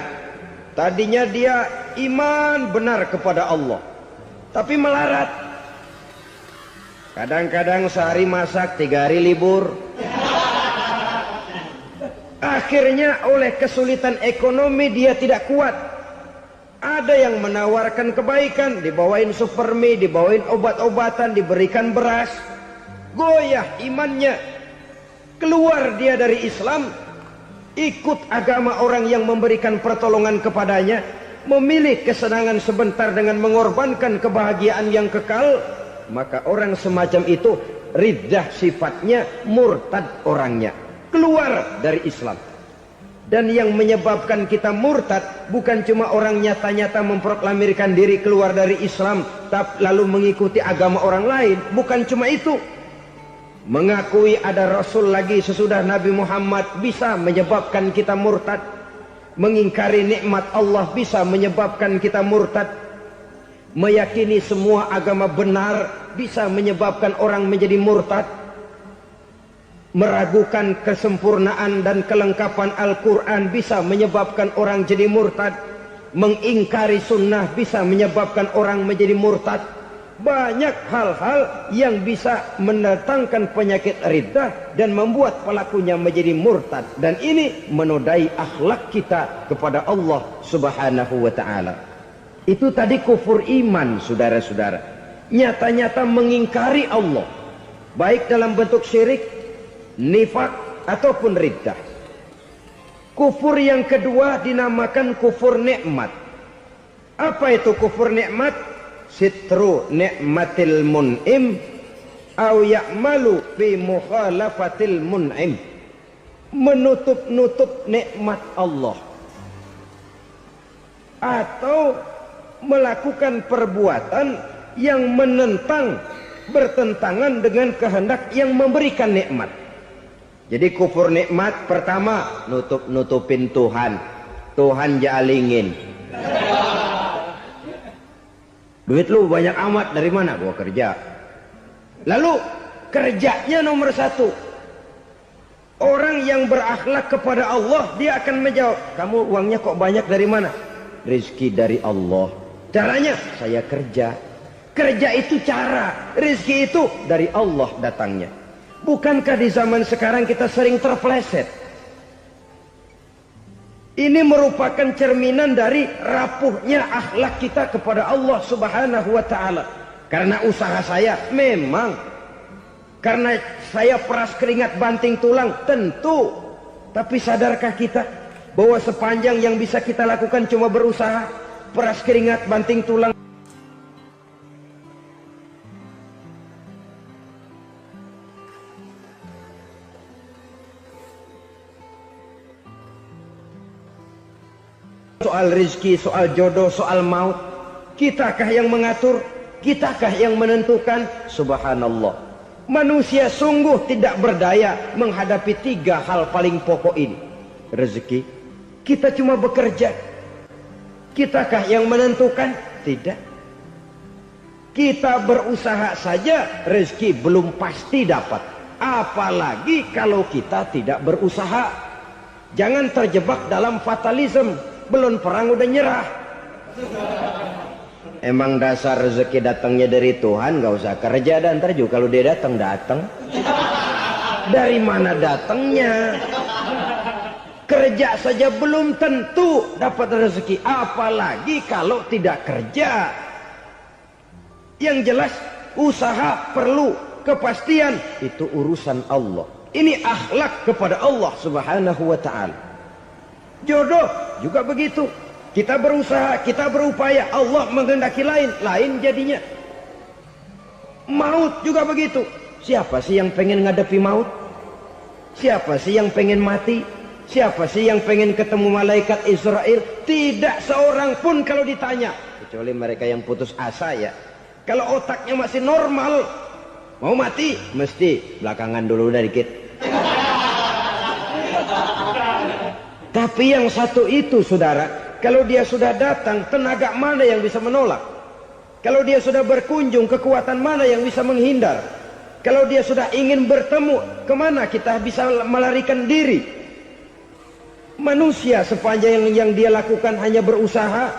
tadinya dia iman benar kepada Allah, tapi melarat. Kadang-kadang sehari masak, 3 hari libur. Akhirnya oleh kesulitan ekonomi dia tidak kuat. Ada yang menawarkan kebaikan, dibawain supermi, dibawain obat-obatan, diberikan beras. Goyah imannya. Keluar dia dari Islam, ikut agama orang yang memberikan pertolongan kepadanya, memilih kesenangan sebentar dengan mengorbankan kebahagiaan yang kekal. Maka orang semacam itu riddah sifatnya, murtad orangnya, keluar dari Islam. Dan yang menyebabkan kita murtad bukan cuma orang nyata-nyata memproklamirkan diri keluar dari Islam tapi lalu mengikuti agama orang lain. Bukan cuma itu, mengakui ada Rasul lagi sesudah Nabi Muhammad bisa menyebabkan kita murtad. Mengingkari nikmat Allah bisa menyebabkan kita murtad. Meyakini semua agama benar bisa menyebabkan orang menjadi murtad. Meragukan kesempurnaan dan kelengkapan Al-Quran bisa menyebabkan orang jadi murtad. Mengingkari sunnah bisa menyebabkan orang menjadi murtad. Banyak hal-hal yang bisa mendatangkan penyakit riddah dan membuat pelakunya menjadi murtad. Dan ini menodai akhlak kita kepada Allah Subhanahu wa ta'ala. Itu tadi kufur iman, saudara-saudara. Nyata-nyata mengingkari Allah, baik dalam bentuk syirik, nifak, ataupun riddah. Kufur yang kedua dinamakan kufur nikmat. Apa itu kufur nikmat? Sitru nikmatil mun'im au ya'malu fi mukhalafatil mun'im. Menutup-nutup nikmat Allah, atau melakukan perbuatan yang menentang, bertentangan dengan kehendak yang memberikan nikmat. Jadi kufur nikmat pertama, nutup-nutupin Tuhan. Tuhan jalingin. Duit lu banyak amat, dari mana? Gua kerja. Lalu kerjanya nomor 1. Orang yang berakhlak kepada Allah, dia akan menjawab, kamu uangnya kok banyak, dari mana? Rizki dari Allah. Caranya, saya kerja. Kerja itu cara, rizki itu dari Allah datangnya. Bukankah di zaman sekarang kita sering terpleset? Ini merupakan cerminan dari rapuhnya akhlak kita kepada Allah Subhanahu wa ta'ala. Karena usaha saya memang, karena saya peras keringat banting tulang, tentu. Tapi sadarkah kita bahwa sepanjang yang bisa kita lakukan cuma berusaha, peras keringat banting tulang? Soal rizki, soal jodoh, soal maut, kitakah yang mengatur? Kitakah yang menentukan? Subhanallah. Manusia sungguh tidak berdaya menghadapi 3 hal paling pokok ini. Rezeki, kita cuma bekerja. Kitakah yang menentukan? Tidak. Kita berusaha saja rezeki belum pasti dapat, apalagi kalau kita tidak berusaha. Jangan terjebak dalam fatalisme, belum perang udah nyerah. Emang dasar rezeki datangnya dari Tuhan, gak usah kerja, dan ntar juga kalau dia datang. Dari mana datangnya? Kerja saja belum tentu dapat rezeki, apalagi kalau tidak kerja. Yang jelas usaha perlu kepastian, itu urusan Allah. Ini akhlak kepada Allah Subhanahu wa ta'ala. Jodoh juga begitu. Kita berusaha, kita berupaya, Allah menghendaki lain jadinya. Maut juga begitu. Siapa sih yang pengen ngadepi maut? Siapa sih yang pengen mati? Siapa sih yang pengen ketemu malaikat Israel? Tidak seorang pun kalau ditanya, kecuali mereka yang putus asa ya. Kalau otaknya masih normal, mau mati mesti belakangan dulu udah dikit. Tapi yang satu itu saudara, kalau dia sudah datang, tenaga mana yang bisa menolak? Kalau dia sudah berkunjung, kekuatan mana yang bisa menghindar? Kalau dia sudah ingin bertemu, kemana kita bisa melarikan diri? Manusia sepanjang yang dia lakukan hanya berusaha,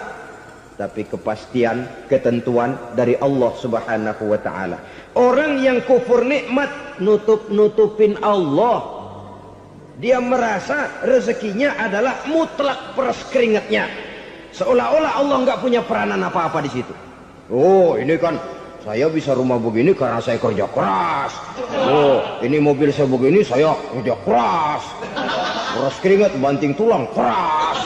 tapi kepastian, ketentuan dari Allah Subhanahu wa ta'ala. Orang yang kufur nikmat, nutupin Allah. Dia merasa rezekinya adalah mutlak peras keringatnya. Seolah-olah Allah nggak punya peranan apa-apa di situ. Oh, ini kan saya bisa rumah begini karena saya kerja keras. Oh, ini mobil saya begini saya kerja keras. Peras keringat, banting tulang, keras.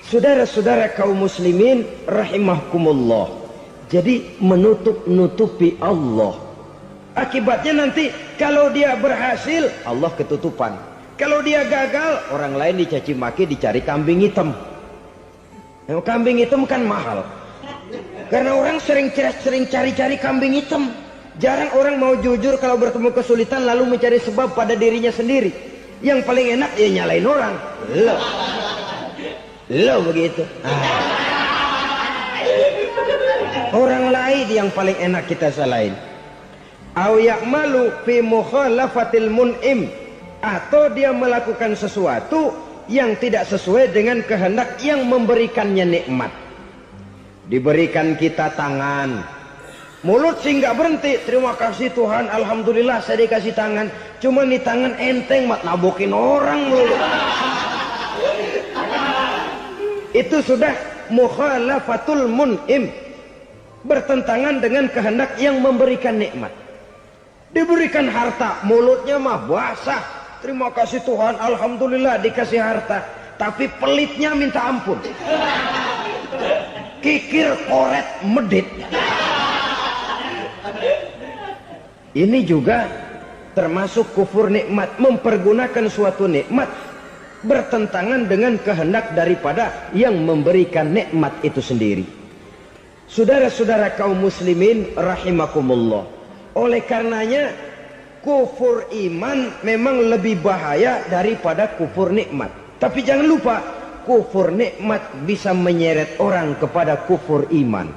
Saudara-saudara kaum muslimin rahimahkumullah. Jadi menutupi Allah. Akibatnya nanti kalau dia berhasil, Allah ketutupan. Kalau dia gagal, orang lain dicaci maki, dicari kambing hitam. Nah, kambing hitam kan mahal. Karena orang sering cari-cari kambing hitam. Jarang orang mau jujur kalau bertemu kesulitan lalu mencari sebab pada dirinya sendiri. Yang paling enak ya nyalain orang. Lo begitu. Orang lain yang paling enak kita salahin. Au ya'malu fi mukhalafatil mun'im, atau dia melakukan sesuatu yang tidak sesuai dengan kehendak yang memberikannya nikmat. Diberikan kita tangan, mulut sih nggak berhenti. Terima kasih Tuhan, alhamdulillah saya dikasih tangan. Cuma nih tangan enteng mat nabokin orang mulu. Itu sudah mukhalafatul mun'im, bertentangan dengan kehendak yang memberikan nikmat. Diberikan harta, mulutnya mah basah. Terima kasih Tuhan, alhamdulillah dikasih harta. Tapi pelitnya minta ampun. Kikir, koret, medit. Ini juga termasuk kufur nikmat, mempergunakan suatu nikmat bertentangan dengan kehendak daripada yang memberikan nikmat itu sendiri. Saudara-saudara kaum muslimin rahimakumullah. Oleh karenanya kufur iman memang lebih bahaya daripada kufur nikmat. Tapi jangan lupa, kufur nikmat bisa menyeret orang kepada kufur iman.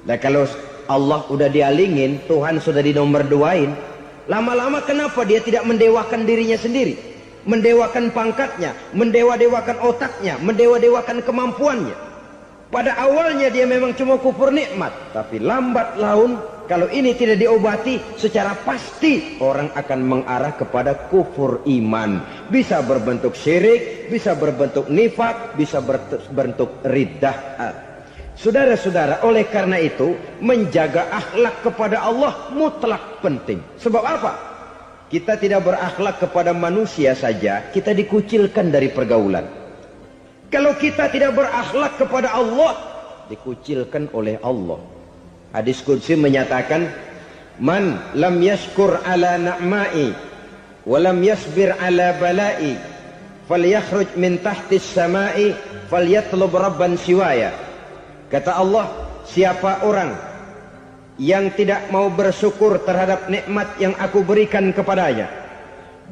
Nah kalau Allah udah dialingin, Tuhan sudah dinomor duain, lama-lama kenapa dia tidak mendewakan dirinya sendiri? Mendewakan pangkatnya, mendewa-dewakan otaknya, mendewa-dewakan kemampuannya. Pada awalnya dia memang cuma kufur nikmat, tapi lambat laun kalau ini tidak diobati secara pasti orang akan mengarah kepada kufur iman. Bisa berbentuk syirik, bisa berbentuk nifak, bisa berbentuk riddah. Saudara-saudara, oleh karena itu menjaga akhlak kepada Allah mutlak penting. Sebab apa? Kita tidak berakhlak kepada manusia saja, kita dikucilkan dari pergaulan. Kalau kita tidak berakhlak kepada Allah, dikucilkan oleh Allah. Hadis qudsi menyatakan, man lam yashkur ala na'mai wa lam yasbir ala balai falyakhruj min tahtis samai falyatlub rabban siwaya. Kata Allah, siapa orang yang tidak mau bersyukur terhadap nikmat yang aku berikan kepadanya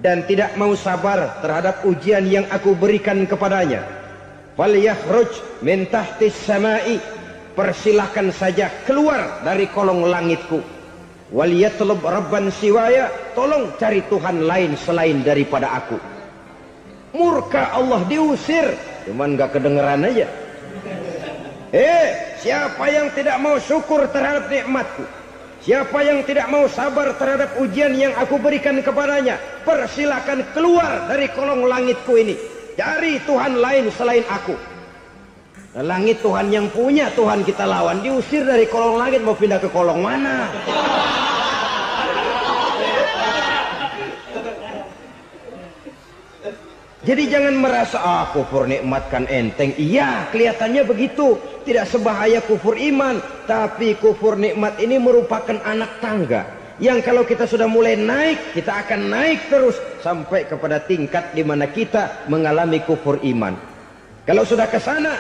dan tidak mau sabar terhadap ujian yang aku berikan kepadanya, falyakhruj min tahtis samai, persilahkan saja keluar dari kolong langitku. Wal yatlub rabban siwaya, tolong cari Tuhan lain selain daripada aku. Murka Allah, diusir, cuman gak kedengeran aja. Siapa yang tidak mau syukur terhadap nikmatku, siapa yang tidak mau sabar terhadap ujian yang aku berikan kepadanya, persilakan keluar dari kolong langitku ini, cari Tuhan lain selain aku. Nah, langit Tuhan yang punya, Tuhan kita lawan, diusir dari kolong langit, mau pindah ke kolong mana? Jadi jangan merasa kufur nikmat kan enteng. Iya, kelihatannya begitu, tidak sebahaya kufur iman. Tapi kufur nikmat ini merupakan anak tangga yang kalau kita sudah mulai naik, kita akan naik terus sampai kepada tingkat di mana kita mengalami kufur iman. Kalau sudah ke sana,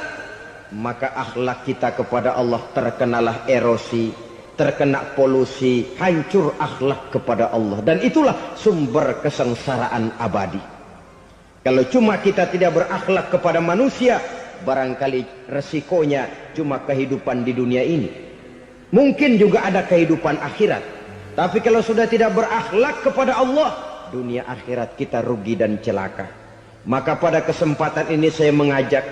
maka akhlak kita kepada Allah terkenalah erosi, terkena polusi, hancur akhlak kepada Allah, dan itulah sumber kesengsaraan abadi. Kalau cuma kita tidak berakhlak kepada manusia, barangkali resikonya cuma kehidupan di dunia ini. Mungkin juga ada kehidupan akhirat. Tapi kalau sudah tidak berakhlak kepada Allah, dunia akhirat kita rugi dan celaka. Maka pada kesempatan ini saya mengajak,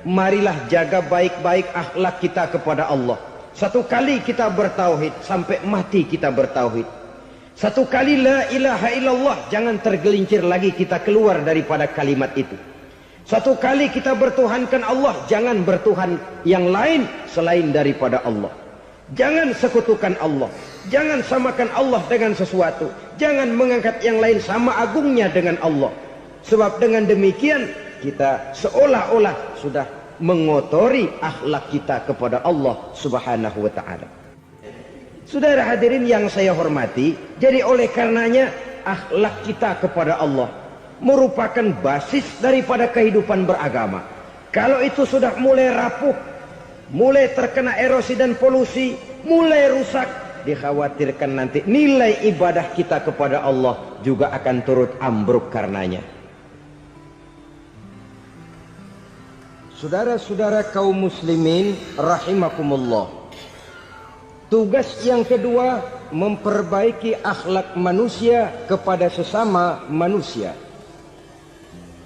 marilah jaga baik-baik akhlak kita kepada Allah. Satu kali kita bertauhid, sampai mati kita bertauhid. Satu kali la ilaha illallah, jangan tergelincir lagi kita keluar daripada kalimat itu. Satu kali kita bertuhankan Allah, jangan bertuhan yang lain selain daripada Allah. Jangan sekutukan Allah, jangan samakan Allah dengan sesuatu, jangan mengangkat yang lain sama agungnya dengan Allah. Sebab dengan demikian kita seolah-olah sudah mengotori akhlak kita kepada Allah Subhanahu wa ta'ala. Saudara hadirin yang saya hormati, jadi oleh karenanya akhlak kita kepada Allah merupakan basis daripada kehidupan beragama. Kalau itu sudah mulai rapuh, mulai terkena erosi dan polusi, mulai rusak, dikhawatirkan nanti nilai ibadah kita kepada Allah juga akan turut ambruk karenanya. Saudara-saudara kaum muslimin rahimakumullah, tugas yang kedua, memperbaiki akhlak manusia kepada sesama manusia.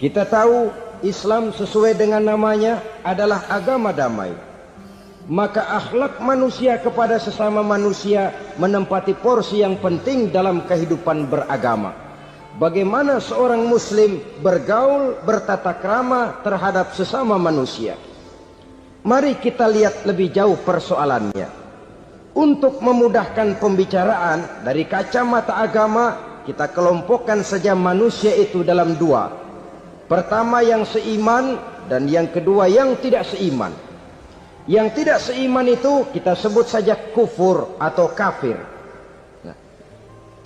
Kita tahu Islam sesuai dengan namanya adalah agama damai. Maka akhlak manusia kepada sesama manusia menempati porsi yang penting dalam kehidupan beragama. Bagaimana seorang muslim bergaul, bertata krama terhadap sesama manusia. Mari kita lihat lebih jauh persoalannya. Untuk memudahkan pembicaraan dari kacamata agama, kita kelompokkan saja manusia itu dalam dua. Pertama yang seiman, dan yang kedua yang tidak seiman. Yang tidak seiman itu kita sebut saja kufur atau kafir. Nah,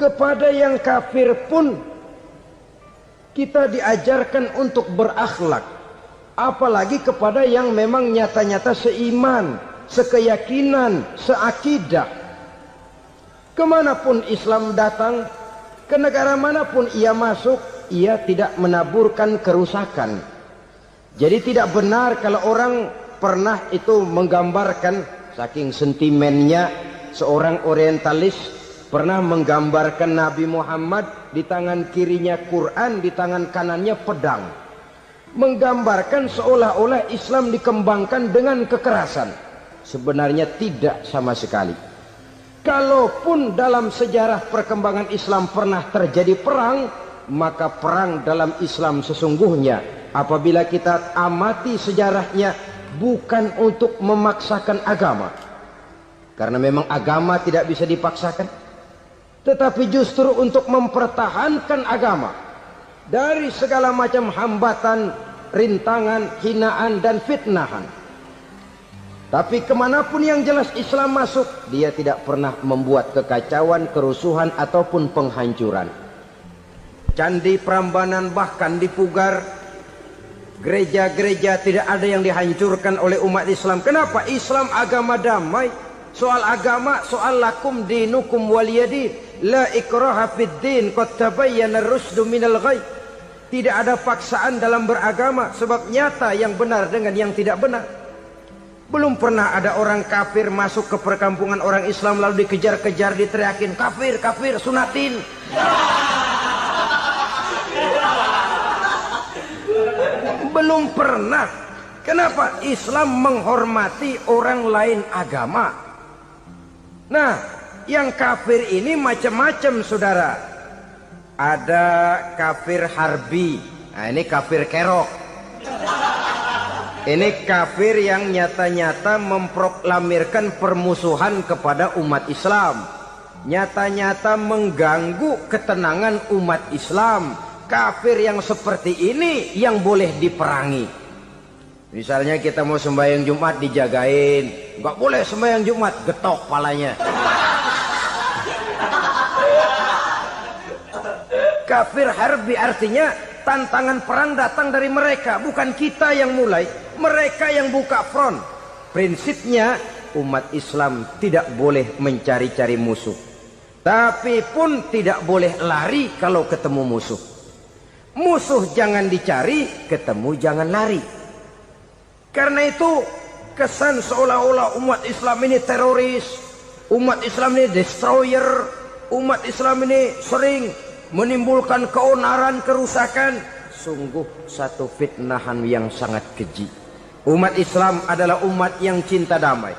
kepada yang kafir pun kita diajarkan untuk berakhlak, apalagi kepada yang memang nyata-nyata seiman, sekeyakinan, seakidah. Kemanapun Islam datang, ke negara manapun ia masuk, ia tidak menaburkan kerusakan. Jadi tidak benar kalau orang pernah itu menggambarkan, saking sentimennya seorang orientalis pernah menggambarkan Nabi Muhammad di tangan kirinya Quran, di tangan kanannya pedang, menggambarkan seolah-olah Islam dikembangkan dengan kekerasan. Sebenarnya tidak sama sekali. Kalaupun dalam sejarah perkembangan Islam pernah terjadi perang, maka perang dalam Islam sesungguhnya, apabila kita amati sejarahnya, bukan untuk memaksakan agama, karena memang agama tidak bisa dipaksakan, tetapi justru untuk mempertahankan agama dari segala macam hambatan, rintangan, hinaan, dan fitnahan. Tapi kemanapun yang jelas Islam masuk, dia tidak pernah membuat kekacauan, kerusuhan, ataupun penghancuran. Candi Prambanan bahkan dipugar, gereja-gereja tidak ada yang dihancurkan oleh umat Islam. Kenapa? Islam agama damai. Soal agama, soal lakum dinukum waliyadin, la ikraha fid din, qad tabayyana ar-rusdu minal ghayy. Tidak ada paksaan dalam beragama, sebab nyata yang benar dengan yang tidak benar. Belum pernah ada orang kafir masuk ke perkampungan orang Islam lalu dikejar-kejar, diteriakin kafir, kafir, sunatin. Belum pernah. Kenapa? Islam menghormati orang lain agama. Nah, yang kafir ini macam-macam, saudara. Ada kafir harbi. Nah, ini kafir kerok. Ini kafir yang nyata-nyata memproklamirkan permusuhan kepada umat Islam. Nyata-nyata mengganggu ketenangan umat Islam. Kafir yang seperti ini yang boleh diperangi. Misalnya kita mau sembahyang Jumat dijagain. Nggak boleh sembahyang Jumat, getok palanya. Kafir harbi artinya tantangan perang datang dari mereka, bukan kita yang mulai, mereka yang buka front. Prinsipnya umat Islam tidak boleh mencari-cari musuh, tapi pun tidak boleh lari kalau ketemu musuh. Musuh jangan dicari, ketemu jangan lari. Karena itu kesan seolah-olah umat Islam ini teroris, umat Islam ini destroyer, umat Islam ini sering menimbulkan keonaran, kerusakan. Sungguh satu fitnahan yang sangat keji. Umat Islam adalah umat yang cinta damai.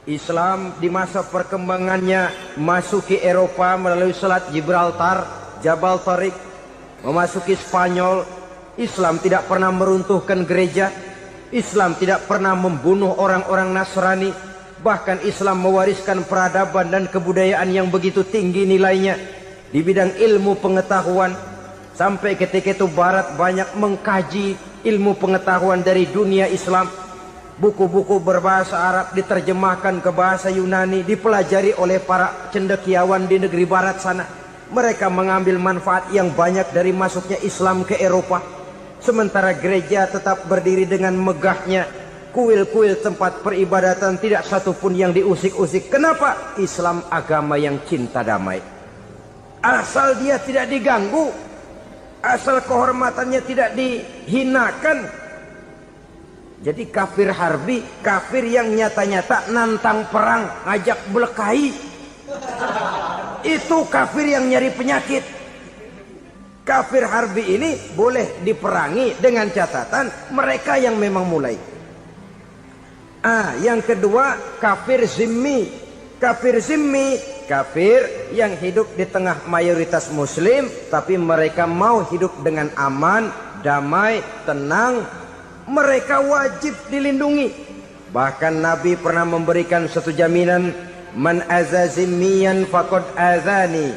Islam di masa perkembangannya masuki Eropa melalui Selat Gibraltar, Jabal Tariq, memasuki Spanyol. Islam tidak pernah meruntuhkan gereja. Islam tidak pernah membunuh orang-orang Nasrani. Bahkan Islam mewariskan peradaban dan kebudayaan yang begitu tinggi nilainya di bidang ilmu pengetahuan. Sampai ketika itu Barat banyak mengkaji ilmu pengetahuan dari dunia Islam. Buku-buku berbahasa Arab diterjemahkan ke bahasa Yunani, dipelajari oleh para cendekiawan di negeri Barat sana. Mereka mengambil manfaat yang banyak dari masuknya Islam ke Eropa. Sementara gereja tetap berdiri dengan megahnya. Kuil-kuil tempat peribadatan tidak satupun yang diusik-usik. Kenapa? Islam agama yang cinta damai. Asal dia tidak diganggu, asal kehormatannya tidak dihinakan. Jadi kafir harbi, kafir yang nyata-nyata nantang perang, ngajak berkelahi. Itu kafir yang nyari penyakit. Kafir harbi ini boleh diperangi dengan catatan mereka yang memang mulai. Yang kedua kafir zimmi. Kafir zimmi, kafir yang hidup di tengah mayoritas muslim, tapi mereka mau hidup dengan aman, damai, tenang. Mereka wajib dilindungi. Bahkan Nabi pernah memberikan satu jaminan, man aza zimmiyan faqad azani.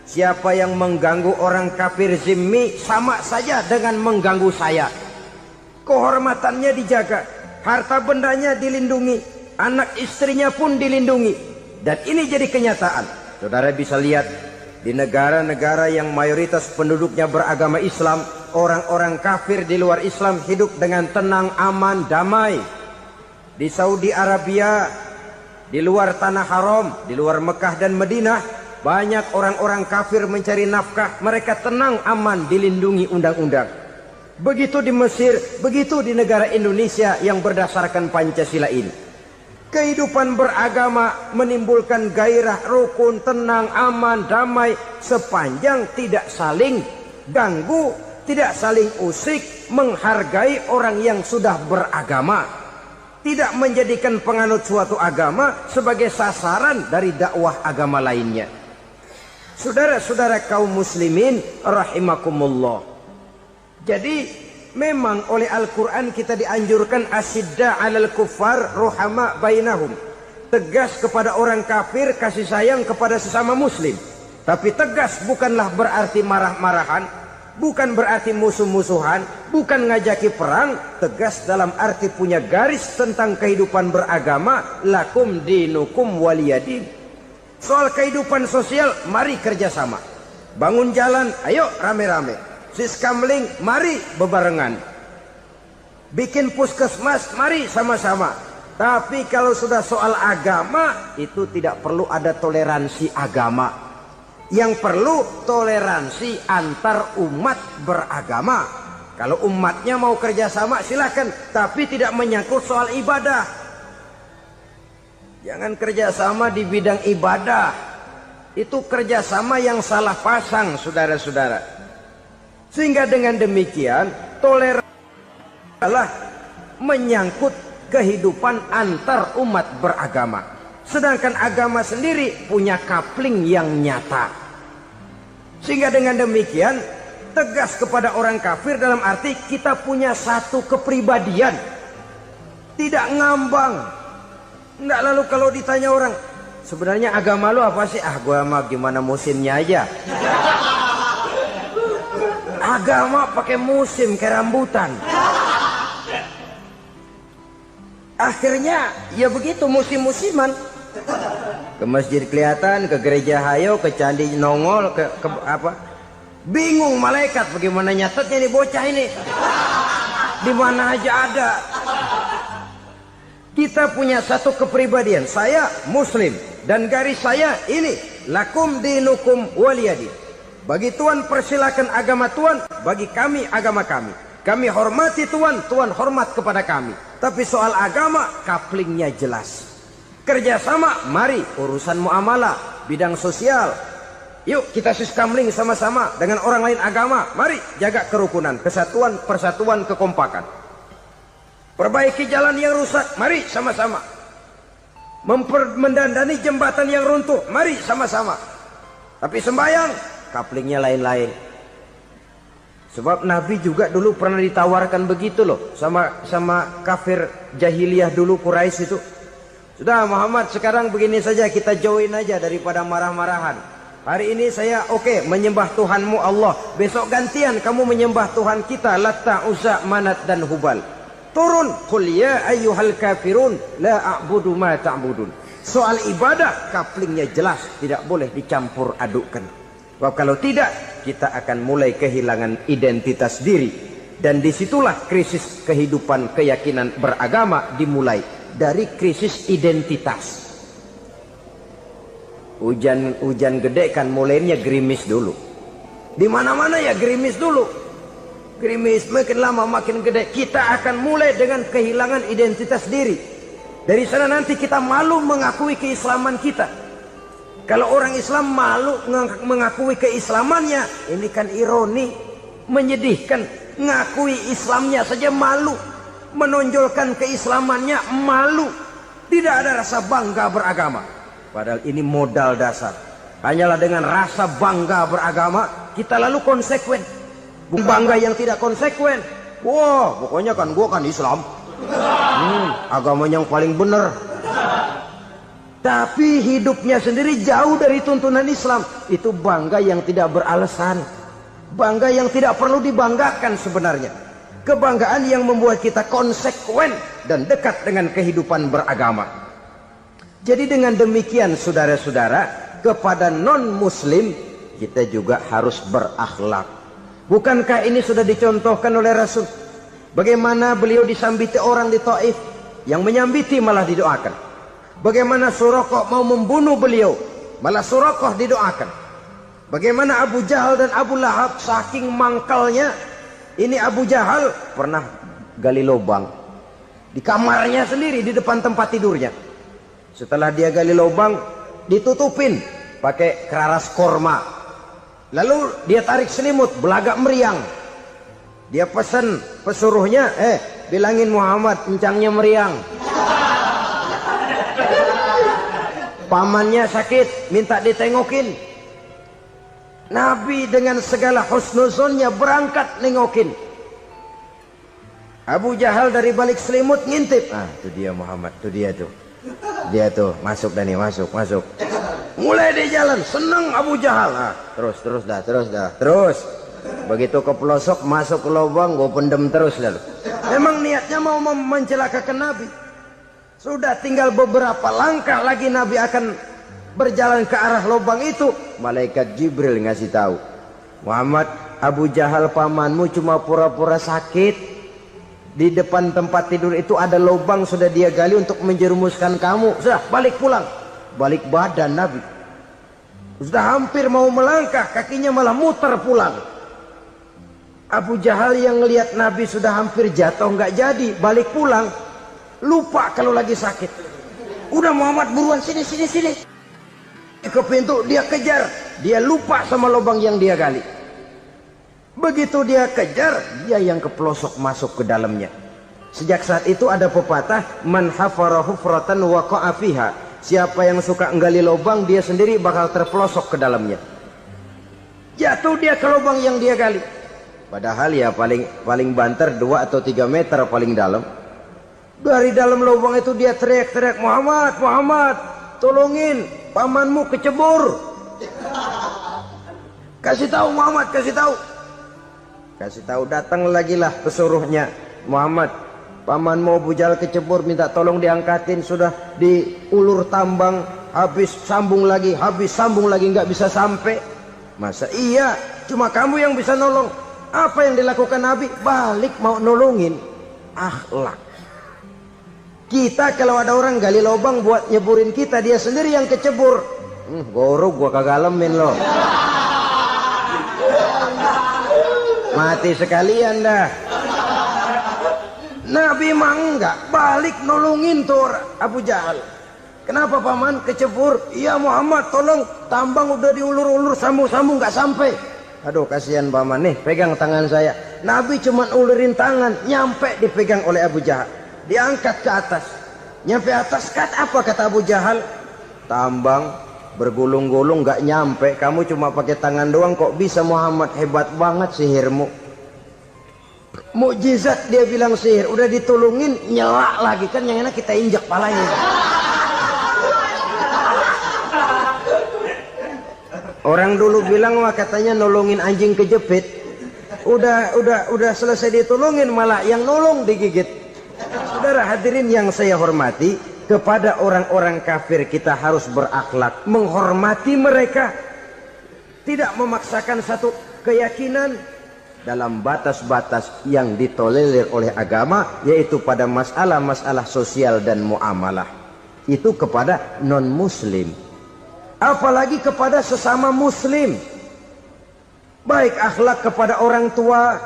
Siapa yang mengganggu orang kafir zimmi sama saja dengan mengganggu saya. Kehormatannya dijaga, harta bendanya dilindungi, anak istrinya pun dilindungi. Dan ini jadi kenyataan. Saudara bisa lihat di negara-negara yang mayoritas penduduknya beragama Islam, orang-orang kafir di luar Islam hidup dengan tenang, aman, damai. Di Saudi Arabia, di luar tanah haram, di luar Mekah dan Madinah, banyak orang-orang kafir mencari nafkah. Mereka tenang, aman, dilindungi undang-undang. Begitu di Mesir, begitu di negara Indonesia yang berdasarkan Pancasila ini. Kehidupan beragama menimbulkan gairah, rukun, tenang, aman, damai, sepanjang tidak saling ganggu, tidak saling usik, menghargai orang yang sudah beragama, tidak menjadikan penganut suatu agama sebagai sasaran dari dakwah agama lainnya. Saudara-saudara kaum muslimin rahimakumullah. Jadi memang oleh Al-Quran kita dianjurkan asyidda 'alal kuffar ruhama bainahum. Tegas kepada orang kafir, kasih sayang kepada sesama muslim. Tapi tegas bukanlah berarti marah-marahan, bukan berarti musuh-musuhan, bukan ngajaki perang. Tegas dalam arti punya garis tentang kehidupan beragama, lakum dinukum waliyadin. Soal kehidupan sosial, mari kerjasama. Bangun jalan, ayo rame-rame. Siskamling, mari bebarengan. Bikin puskesmas, mari sama-sama. Tapi kalau sudah soal agama, itu tidak perlu ada toleransi agama. Yang perlu toleransi antar umat beragama. Kalau umatnya mau kerjasama silakan, tapi tidak menyangkut soal ibadah. Jangan kerjasama di bidang ibadah. Itu kerjasama yang salah pasang, saudara-saudara. Sehingga dengan demikian toleransi adalah menyangkut kehidupan antar umat beragama. Sedangkan agama sendiri punya coupling yang nyata. Sehingga dengan demikian tegas kepada orang kafir dalam arti kita punya satu kepribadian. Tidak ngambang. Enggak, lalu kalau ditanya orang, sebenarnya agama lu apa sih? Ah, gua mah gimana musimnya aja. Agama pakai musim kayak rambutan. Akhirnya ya begitu, musim-musiman. Ke masjid kelihatan, ke gereja hayo, ke candi nongol, ke apa? Bingung malaikat bagaimana nyatetnya nih bocah ini. Di mana aja ada. Kita punya satu kepribadian. Saya Muslim dan garis saya ini, lakum dinukum waliyadin. Bagi Tuhan persilakan agama Tuhan, bagi kami agama kami. Kami hormati Tuhan, Tuhan hormat kepada kami. Tapi soal agama, couplingnya jelas. Kerjasama, mari urusan muamalah, bidang sosial. Yuk kita sistemling sama-sama dengan orang lain agama. Mari jaga kerukunan, kesatuan, persatuan, kekompakan. Perbaiki jalan yang rusak, mari sama-sama. Mendandani jembatan yang runtuh, mari sama-sama. Tapi sembahyang, couplingnya lain-lain. Sebab Nabi juga dulu pernah ditawarkan begitu loh sama kafir jahiliyah dulu, Quraisy itu. Sudah Muhammad, sekarang begini saja, kita join aja daripada marah-marahan. Hari ini saya oke, menyembah Tuhanmu Allah. Besok gantian kamu menyembah Tuhan kita, Latta, Uzza, Manat dan Hubal. Turun, qul ya ayyuhal kafirun la a'budu ma ta'budun. Soal ibadah couplingnya jelas, tidak boleh dicampur adukkan. Sebab kalau tidak, kita akan mulai kehilangan identitas diri. Dan disitulah krisis kehidupan keyakinan beragama dimulai. Dari krisis identitas. Hujan gede kan mulainya gerimis dulu. Di mana-mana ya gerimis dulu. Gerimis makin lama makin gede. Kita akan mulai dengan kehilangan identitas diri. Dari sana nanti kita malu mengakui keislaman kita. Kalau orang Islam malu mengakui keislamannya, ini kan ironi, menyedihkan. Ngakui Islamnya saja malu. Menonjolkan keislamannya malu, tidak ada rasa bangga beragama. Padahal ini modal dasar. Hanyalah dengan rasa bangga beragama kita lalu konsekuen. Bangga yang tidak konsekuen, wah pokoknya kan gua kan Islam, agama yang paling benar. Tapi hidupnya sendiri jauh dari tuntunan Islam. Itu bangga yang tidak beralasan, bangga yang tidak perlu dibanggakan sebenarnya. Kebanggaan yang membuat kita konsekuen dan dekat dengan kehidupan beragama. Jadi dengan demikian saudara-saudara, kepada non-muslim kita juga harus berakhlak. Bukankah ini sudah dicontohkan oleh Rasul? Bagaimana beliau disambiti orang di Taif, yang menyambiti malah didoakan. Bagaimana Suraqah mau membunuh beliau, malah Suraqah didoakan. Bagaimana Abu Jahal dan Abu Lahab saking mangkalnya. Ini Abu Jahal pernah gali lubang di kamarnya sendiri, di depan tempat tidurnya. Setelah dia gali lubang, ditutupin pakai keraras korma. Lalu dia tarik selimut, belagak meriang. Dia pesan pesuruhnya, bilangin Muhammad encangnya meriang. Pamannya sakit, minta ditengokin. Nabi dengan segala husnuzonnya berangkat nengokin. Abu Jahal dari balik selimut ngintip. Ah, itu dia Muhammad, itu dia tuh. Dia tuh, masuk dah nih, masuk. Mulai di jalan, seneng Abu Jahal. Ah, terus dah. Begitu ke pelosok, masuk ke lubang, gue pendem terus lalu. Memang niatnya mau mencelakakan Nabi. Sudah tinggal beberapa langkah lagi Nabi akan berjalan ke arah lubang itu, malaikat Jibril ngasih tahu, Muhammad, Abu Jahal pamanmu cuma pura-pura sakit. Di depan tempat tidur itu ada lubang sudah dia gali untuk menjerumuskan kamu. Sudah balik pulang. Balik badan Nabi. Sudah hampir mau melangkah, kakinya malah muter pulang. Abu Jahal yang ngelihat Nabi sudah hampir jatuh nggak jadi, balik pulang, lupa kalau lagi sakit. Udah Muhammad buruan sini. Ke pintu dia kejar, dia lupa sama lubang yang dia gali. Begitu dia kejar, dia yang kepelosok masuk ke dalamnya. Sejak saat itu ada pepatah, man hafara hufratan waqa'a fiha. Siapa yang suka nggali lubang, dia sendiri bakal terpelosok ke dalamnya. Jatuh dia ke lubang yang dia gali. Padahal ya paling banter 2 atau 3 meter paling dalam. Dari dalam lubang itu dia teriak-teriak, Muhammad, tolongin, pamanmu kecebur. Kasih tahu Muhammad, kasih tahu. Datang lagi lah pesuruhnya, Muhammad, pamanmu Abu Jahal kecebur, minta tolong diangkatin. Sudah diulur tambang, habis sambung lagi, nggak bisa sampai. Masa iya, cuma kamu yang bisa nolong. Apa yang dilakukan Nabi? Balik mau nolongin. Akhlak. Kita kalau ada orang gali lubang buat nyeburin kita, dia sendiri yang kecebur. Gorok gua kagalemin loh. Mati sekalian dah. Nabi mah enggak, balik nolongin tuh Abu Jahal. Kenapa paman kecebur? Iya Muhammad, tolong, tambang udah diulur-ulur, sambung-sambung nggak sampai. Aduh kasihan paman, nih pegang tangan saya. Nabi cuma ulurin tangan, nyampe dipegang oleh Abu Jahal. Diangkat ke atas. Nyampe atas, apa kata Abu Jahal? Tambang bergulung-gulung nggak nyampe, kamu cuma pakai tangan doang kok bisa Muhammad, hebat banget sihirmu. Mukjizat dia bilang sihir, udah ditolongin nyelak lagi, kan yang enak kita injak palanya. Orang dulu bilang wah katanya nolongin anjing kejepit. Udah selesai ditolongin malah yang nolong digigit. Saudara hadirin yang saya hormati, kepada orang-orang kafir kita harus berakhlak, menghormati mereka, tidak memaksakan satu keyakinan dalam batas-batas yang ditolerir oleh agama, yaitu pada masalah-masalah sosial dan muamalah. Itu kepada non-muslim, apalagi kepada sesama muslim. Baik akhlak kepada orang tua,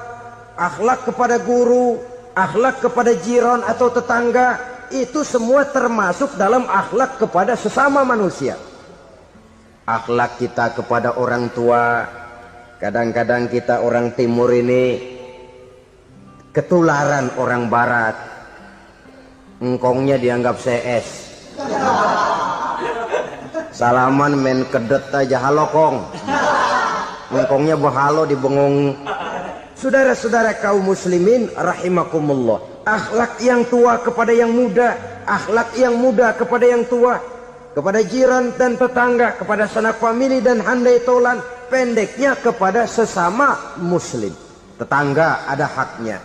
akhlak kepada guru, akhlak kepada jiran atau tetangga, itu semua termasuk dalam akhlak kepada sesama manusia. Akhlak kita kepada orang tua, kadang-kadang kita orang timur ini ketularan orang barat. Engkongnya dianggap CS. Salaman main kedet aja, halo kong. Engkongnya bahalo dibengong. Saudara-saudara kaum muslimin rahimakumullah, akhlak yang tua kepada yang muda, akhlak yang muda kepada yang tua, kepada jiran dan tetangga, kepada sanak famili dan handai tolan, pendeknya kepada sesama muslim. Tetangga ada haknya,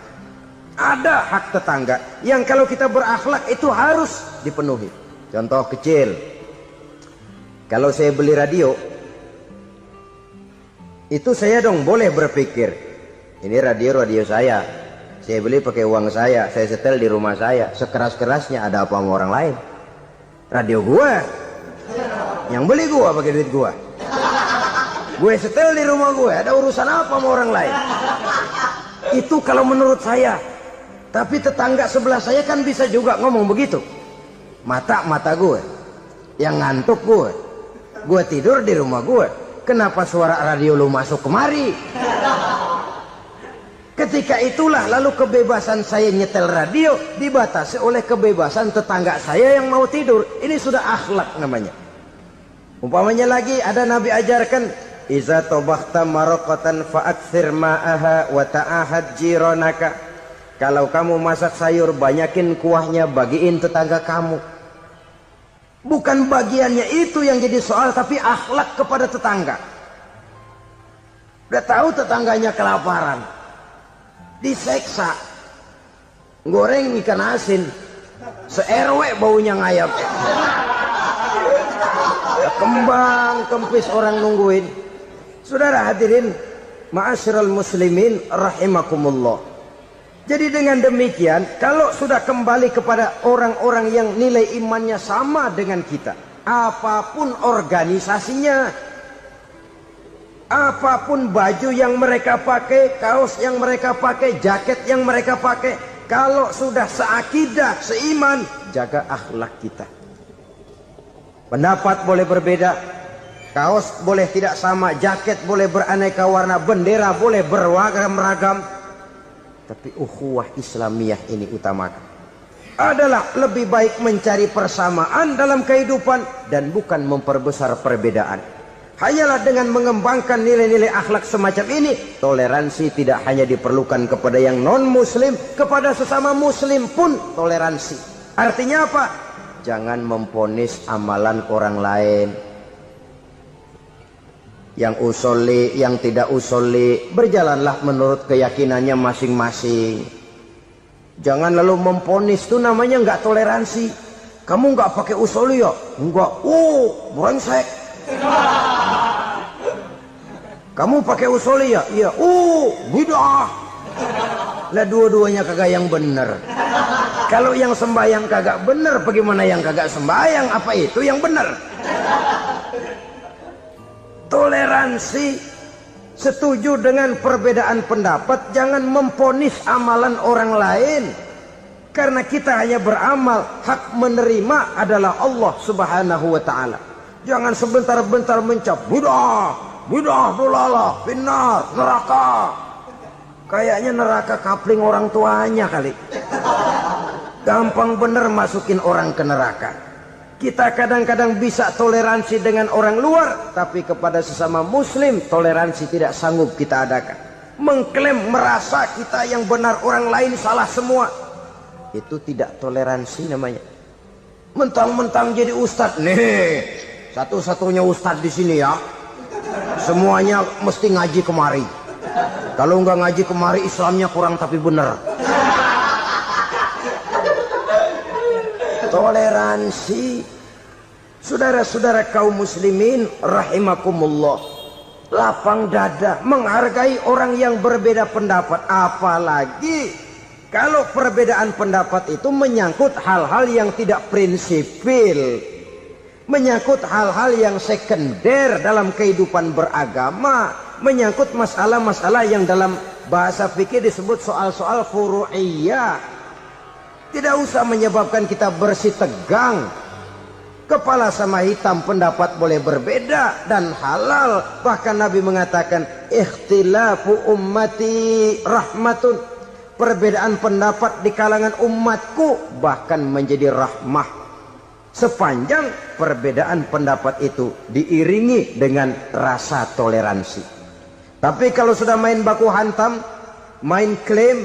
ada hak tetangga yang kalau kita berakhlak itu harus dipenuhi. Contoh kecil, kalau saya beli radio, itu saya dong boleh berpikir, ini radio saya beli pakai uang saya setel di rumah saya, sekeras-kerasnya ada apa sama orang lain? Radio gua, yang beli gua pakai duit gua, gue setel di rumah gue, ada urusan apa sama orang lain? Itu kalau menurut saya. Tapi tetangga sebelah saya kan bisa juga ngomong begitu. Mata gue, yang ngantuk gue tidur di rumah gue, kenapa suara radio lu masuk kemari? Ketika itulah lalu kebebasan saya nyetel radio dibatasi oleh kebebasan tetangga saya yang mau tidur. Ini sudah akhlak namanya. Umpamanya lagi ada Nabi ajarkan, iza tobakhta maraqatan fa'akthir ma'aha wa ta'ahad jiranaka. Kalau kamu masak sayur, banyakin kuahnya, bagiin tetangga kamu. Bukan bagiannya itu yang jadi soal, tapi akhlak kepada tetangga. Udah tahu tetangganya kelaparan, diseksa, goreng ikan asin, se-RW baunya ngayap, kembang kempis orang nungguin. Saudara hadirin ma'asyiral muslimin rahimakumullah. Jadi dengan demikian, kalau sudah kembali kepada orang-orang yang nilai imannya sama dengan kita, apapun organisasinya, Apapun baju yang mereka pakai, kaos yang mereka pakai, jaket yang mereka pakai, kalau sudah seakidah, seiman, jaga akhlak kita. Pendapat boleh berbeda, kaos boleh tidak sama, jaket boleh beraneka warna, bendera boleh beragam-ragam, tapi ukhuwah Islamiyah ini utamakan. Adalah lebih baik mencari persamaan dalam kehidupan dan bukan memperbesar perbedaan. Hanyalah dengan mengembangkan nilai-nilai akhlak semacam ini, toleransi tidak hanya diperlukan kepada yang non-muslim, kepada sesama muslim pun toleransi. Artinya apa? Jangan memponis amalan orang lain. Yang usoli, yang tidak usoli, berjalanlah menurut keyakinannya masing-masing. Jangan lalu memponis, itu namanya nggak toleransi. Kamu nggak pakai usoli ya? Enggak. Brengsek. Kamu pakai usoli ya? Iya. Bidah. Lah dua-duanya kagak yang bener. Kalau yang sembahyang kagak bener, bagaimana yang kagak sembahyang? Apa itu yang bener? Toleransi, setuju dengan perbedaan pendapat, jangan memponis amalan orang lain. Karena kita hanya beramal, hak menerima adalah Allah Subhanahu wa ta'ala. Jangan sebentar-bentar mencap bidah, dolalah, finnar, neraka. Kayaknya neraka kapling orang tuanya kali. Gampang bener masukin orang ke neraka. Kita kadang-kadang bisa toleransi dengan orang luar, tapi kepada sesama muslim toleransi tidak sanggup kita adakan. Mengklaim merasa kita yang benar, orang lain salah semua, itu tidak toleransi namanya. Mentang-mentang jadi ustadz nih, satu-satunya ustadz di sini ya, semuanya mesti ngaji kemari. Kalau nggak ngaji kemari, Islamnya kurang tapi bener. Toleransi, saudara-saudara kaum muslimin rahimakumullah, lapang dada menghargai orang yang berbeda pendapat. Apalagi kalau perbedaan pendapat itu menyangkut hal-hal yang tidak prinsipil, menyangkut hal-hal yang sekunder dalam kehidupan beragama, menyangkut masalah-masalah yang dalam bahasa fikih disebut soal-soal furu'iyah. Tidak usah menyebabkan kita bersih tegang. Kepala sama hitam, pendapat boleh berbeda dan halal. Bahkan Nabi mengatakan, ikhtilafu ummati rahmatun. Perbedaan pendapat di kalangan umatku bahkan menjadi rahmah, sepanjang perbedaan pendapat itu diiringi dengan rasa toleransi. Tapi kalau sudah main baku hantam, main klaim,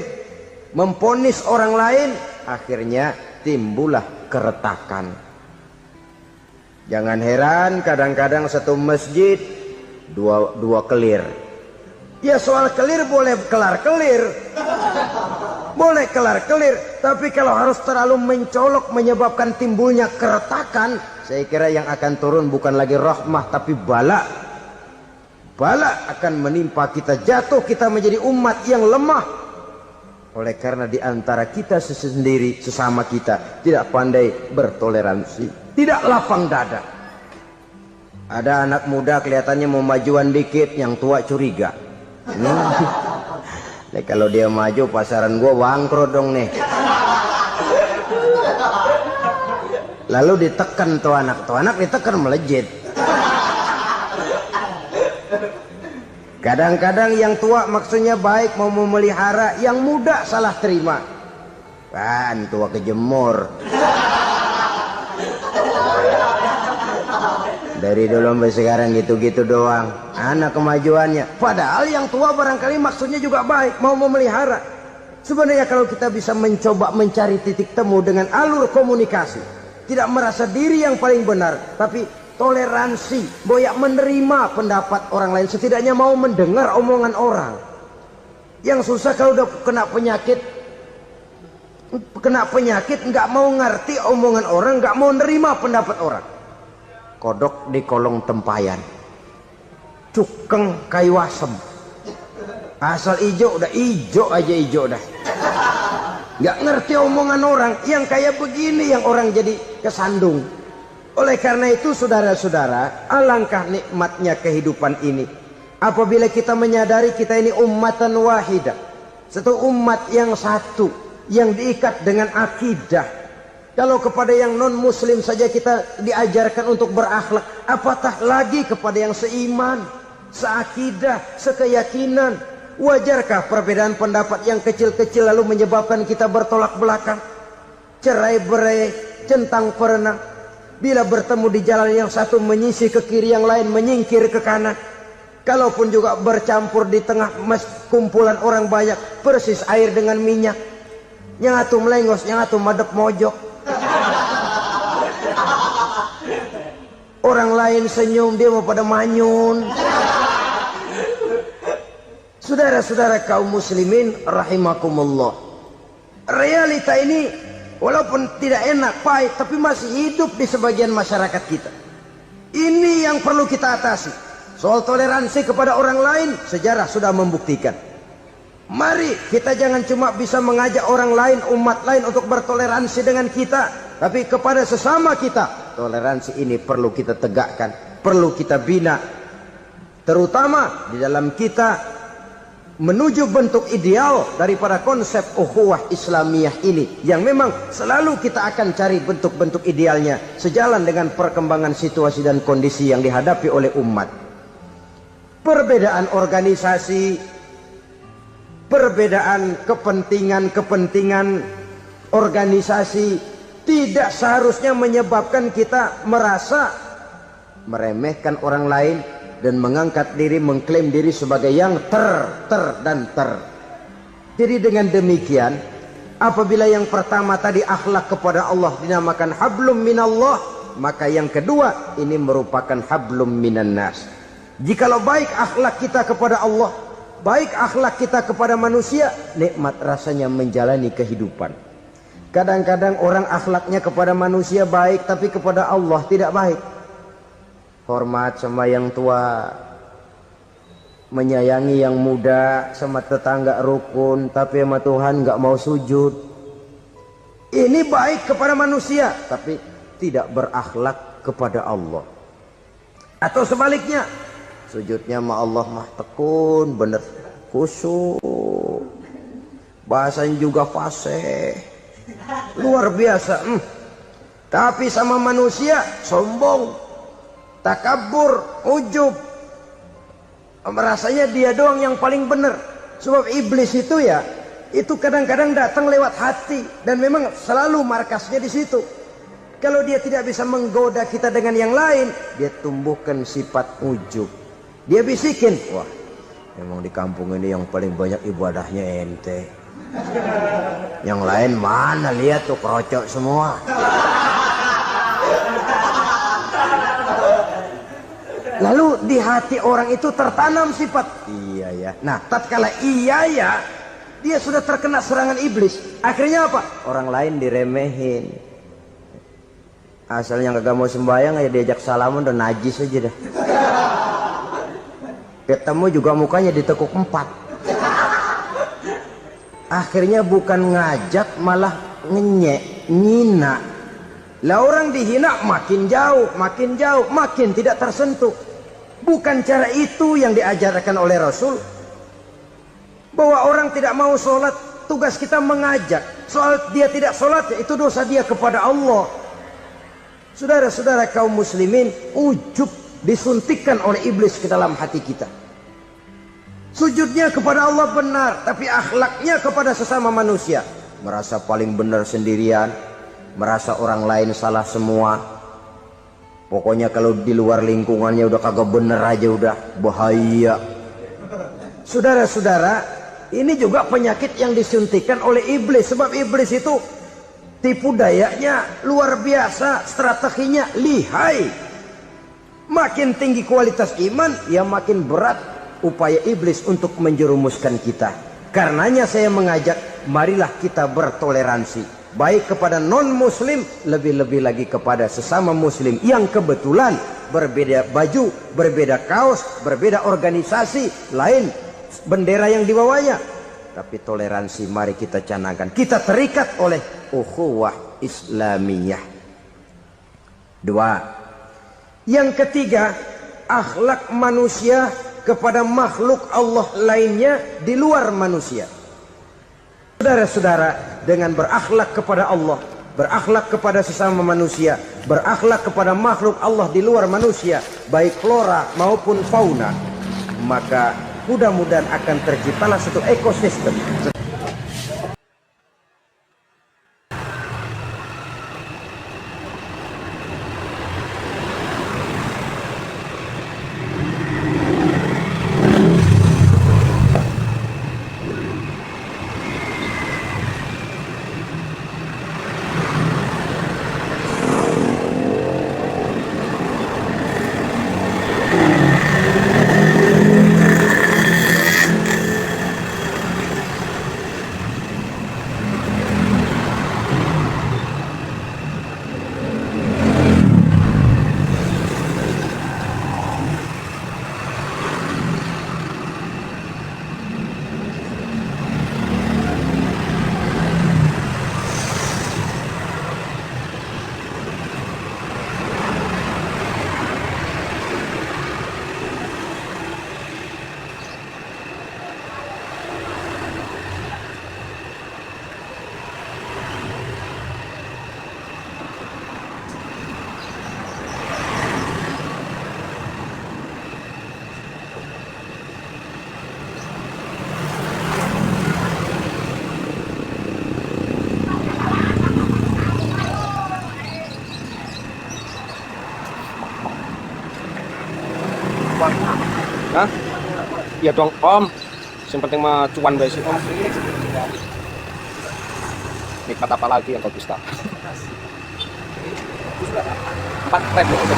memponis orang lain, akhirnya timbullah keretakan. Jangan heran kadang-kadang satu masjid dua kelir. Ya soal kelir boleh kelar-kelir, boleh kelar-kelir, tapi kalau harus terlalu mencolok menyebabkan timbulnya keretakan, saya kira yang akan turun bukan lagi rahmah tapi bala. Bala akan menimpa kita, jatuh kita menjadi umat yang lemah. Oleh karena di antara kita sendiri, sesama kita tidak pandai bertoleransi, tidak lapang dada. Ada anak muda kelihatannya mau majuan dikit, yang tua curiga. Nih, kalau dia maju pasaran gua bangkrut dong nih. Lalu ditekan tuh anak ditekan melejit. Kadang-kadang yang tua maksudnya baik, mau memelihara, yang muda salah terima. Kan tua kejemur. Dari dulu sampai sekarang gitu-gitu doang, anak kemajuannya. Padahal yang tua barangkali maksudnya juga baik, mau memelihara. Sebenarnya kalau kita bisa mencoba mencari titik temu dengan alur komunikasi, tidak merasa diri yang paling benar, tapi toleransi, boyak menerima pendapat orang lain, setidaknya mau mendengar omongan orang. Yang susah kalau udah kena penyakit, nggak mau ngerti omongan orang, nggak mau nerima pendapat orang. Kodok di kolong tempayan, cukeng kayu asem, asal ijo udah ijo aja, ijo dah. Nggak ngerti omongan orang, yang kayak begini yang orang jadi kesandung. Oleh karena itu saudara-saudara, alangkah nikmatnya kehidupan ini. apabila kita menyadari kita ini ummatan wahidah, satu umat yang satu, yang diikat dengan akidah. Kalau kepada yang non muslim saja kita diajarkan untuk berakhlak, apatah lagi kepada yang seiman, seakidah, sekeyakinan. Wajarkah perbedaan pendapat yang kecil-kecil lalu menyebabkan kita bertolak belakang, cerai-berai, centang perenang? Bila bertemu di jalan yang satu menyisih ke kiri, yang lain menyingkir ke kanan. Kalaupun juga bercampur di tengah kumpulan orang banyak, persis air dengan minyak. Yang atu melengos, yang atu madep mojok. Orang lain senyum, dia mau pada manyun. Saudara-saudara kaum muslimin rahimakumullah, realita ini walaupun tidak enak, pahit, tapi masih hidup di sebagian masyarakat kita. Ini yang perlu kita atasi. Soal toleransi kepada orang lain, sejarah sudah membuktikan. Mari kita jangan cuma bisa mengajak orang lain, umat lain untuk bertoleransi dengan kita, tapi kepada sesama kita, toleransi ini perlu kita tegakkan, perlu kita bina. Terutama di dalam kita menuju bentuk ideal daripada konsep ukhuwah Islamiyah ini, yang memang selalu kita akan cari bentuk-bentuk idealnya sejalan dengan perkembangan situasi dan kondisi yang dihadapi oleh umat. Perbedaan organisasi, perbedaan kepentingan organisasi tidak seharusnya menyebabkan kita merasa meremehkan orang lain dan mengangkat diri, mengklaim diri sebagai yang ter. Jadi dengan demikian, apabila yang pertama tadi akhlak kepada Allah dinamakan hablum minallah, maka yang kedua ini merupakan hablum minan nas. Jikalau baik akhlak kita kepada Allah, baik akhlak kita kepada manusia, nikmat rasanya menjalani kehidupan. Kadang-kadang orang akhlaknya kepada manusia baik, tapi kepada Allah tidak baik. Hormat sama yang tua, menyayangi yang muda, sama tetangga rukun, tapi sama Tuhan nggak mau sujud. Ini baik kepada manusia, tapi tidak berakhlak kepada Allah. Atau sebaliknya, sujudnya sama Allah mah tekun, bener khusyuk, bahasanya juga fasih, luar biasa. Tapi sama manusia sombong, takabur, ujub, merasanya dia doang yang paling benar. Sebab iblis itu ya, itu kadang-kadang datang lewat hati, dan memang selalu markasnya di situ. Kalau dia tidak bisa menggoda kita dengan yang lain, dia tumbuhkan sifat ujub. Dia bisikin, wah memang di kampung ini yang paling banyak ibadahnya ente, yang lain mana, lihat tuh kerocok semua. Lalu di hati orang itu tertanam sifat iya ya. Nah, tatkala iya ya, dia sudah terkena serangan iblis. Akhirnya apa? Orang lain diremehin. Asalnya kagak mau sembahyang, ya diajak salaman udah najis aja dah. Ketemu juga mukanya ditekuk 4. Akhirnya bukan ngajak, malah ngenyek, ngina. Lah orang dihina makin jauh, makin tidak tersentuh. Bukan cara itu yang diajarkan oleh Rasul. Bahwa orang tidak mau sholat, tugas kita mengajak. Soal dia tidak sholat, itu dosa dia kepada Allah. Saudara-saudara kaum muslimin, ujub disuntikkan oleh iblis ke dalam hati kita. Sujudnya kepada Allah benar, tapi akhlaknya kepada sesama manusia merasa paling benar sendirian, merasa orang lain salah semua. Pokoknya kalau di luar lingkungannya udah kagak bener aja udah bahaya. Saudara-saudara, ini juga penyakit yang disuntikan oleh iblis. Sebab iblis itu tipu dayanya luar biasa, strateginya lihai. Makin tinggi kualitas iman, ya makin berat upaya iblis untuk menjerumuskan kita. Karenanya saya mengajak, marilah kita bertoleransi. Baik kepada non-muslim, lebih-lebih lagi kepada sesama muslim yang kebetulan berbeda baju, berbeda kaos, berbeda organisasi, lain bendera yang dibawanya. Tapi toleransi mari kita canangkan. Kita terikat oleh ukhuwah Islamiyah. 2. Yang ketiga, akhlak manusia kepada makhluk Allah lainnya di luar manusia. Saudara-saudara, dengan berakhlak kepada Allah, berakhlak kepada sesama manusia, berakhlak kepada makhluk Allah di luar manusia, baik flora maupun fauna, maka mudah-mudahan akan terciptalah satu ekosistem. Hah? Iya dong Om. Yang penting mah cuan guys Om. Nikmat apa lagi yang kau bisa? 4.000 untuk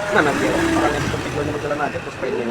nah nanti orang yang seperti gue berjalan aja terus pengen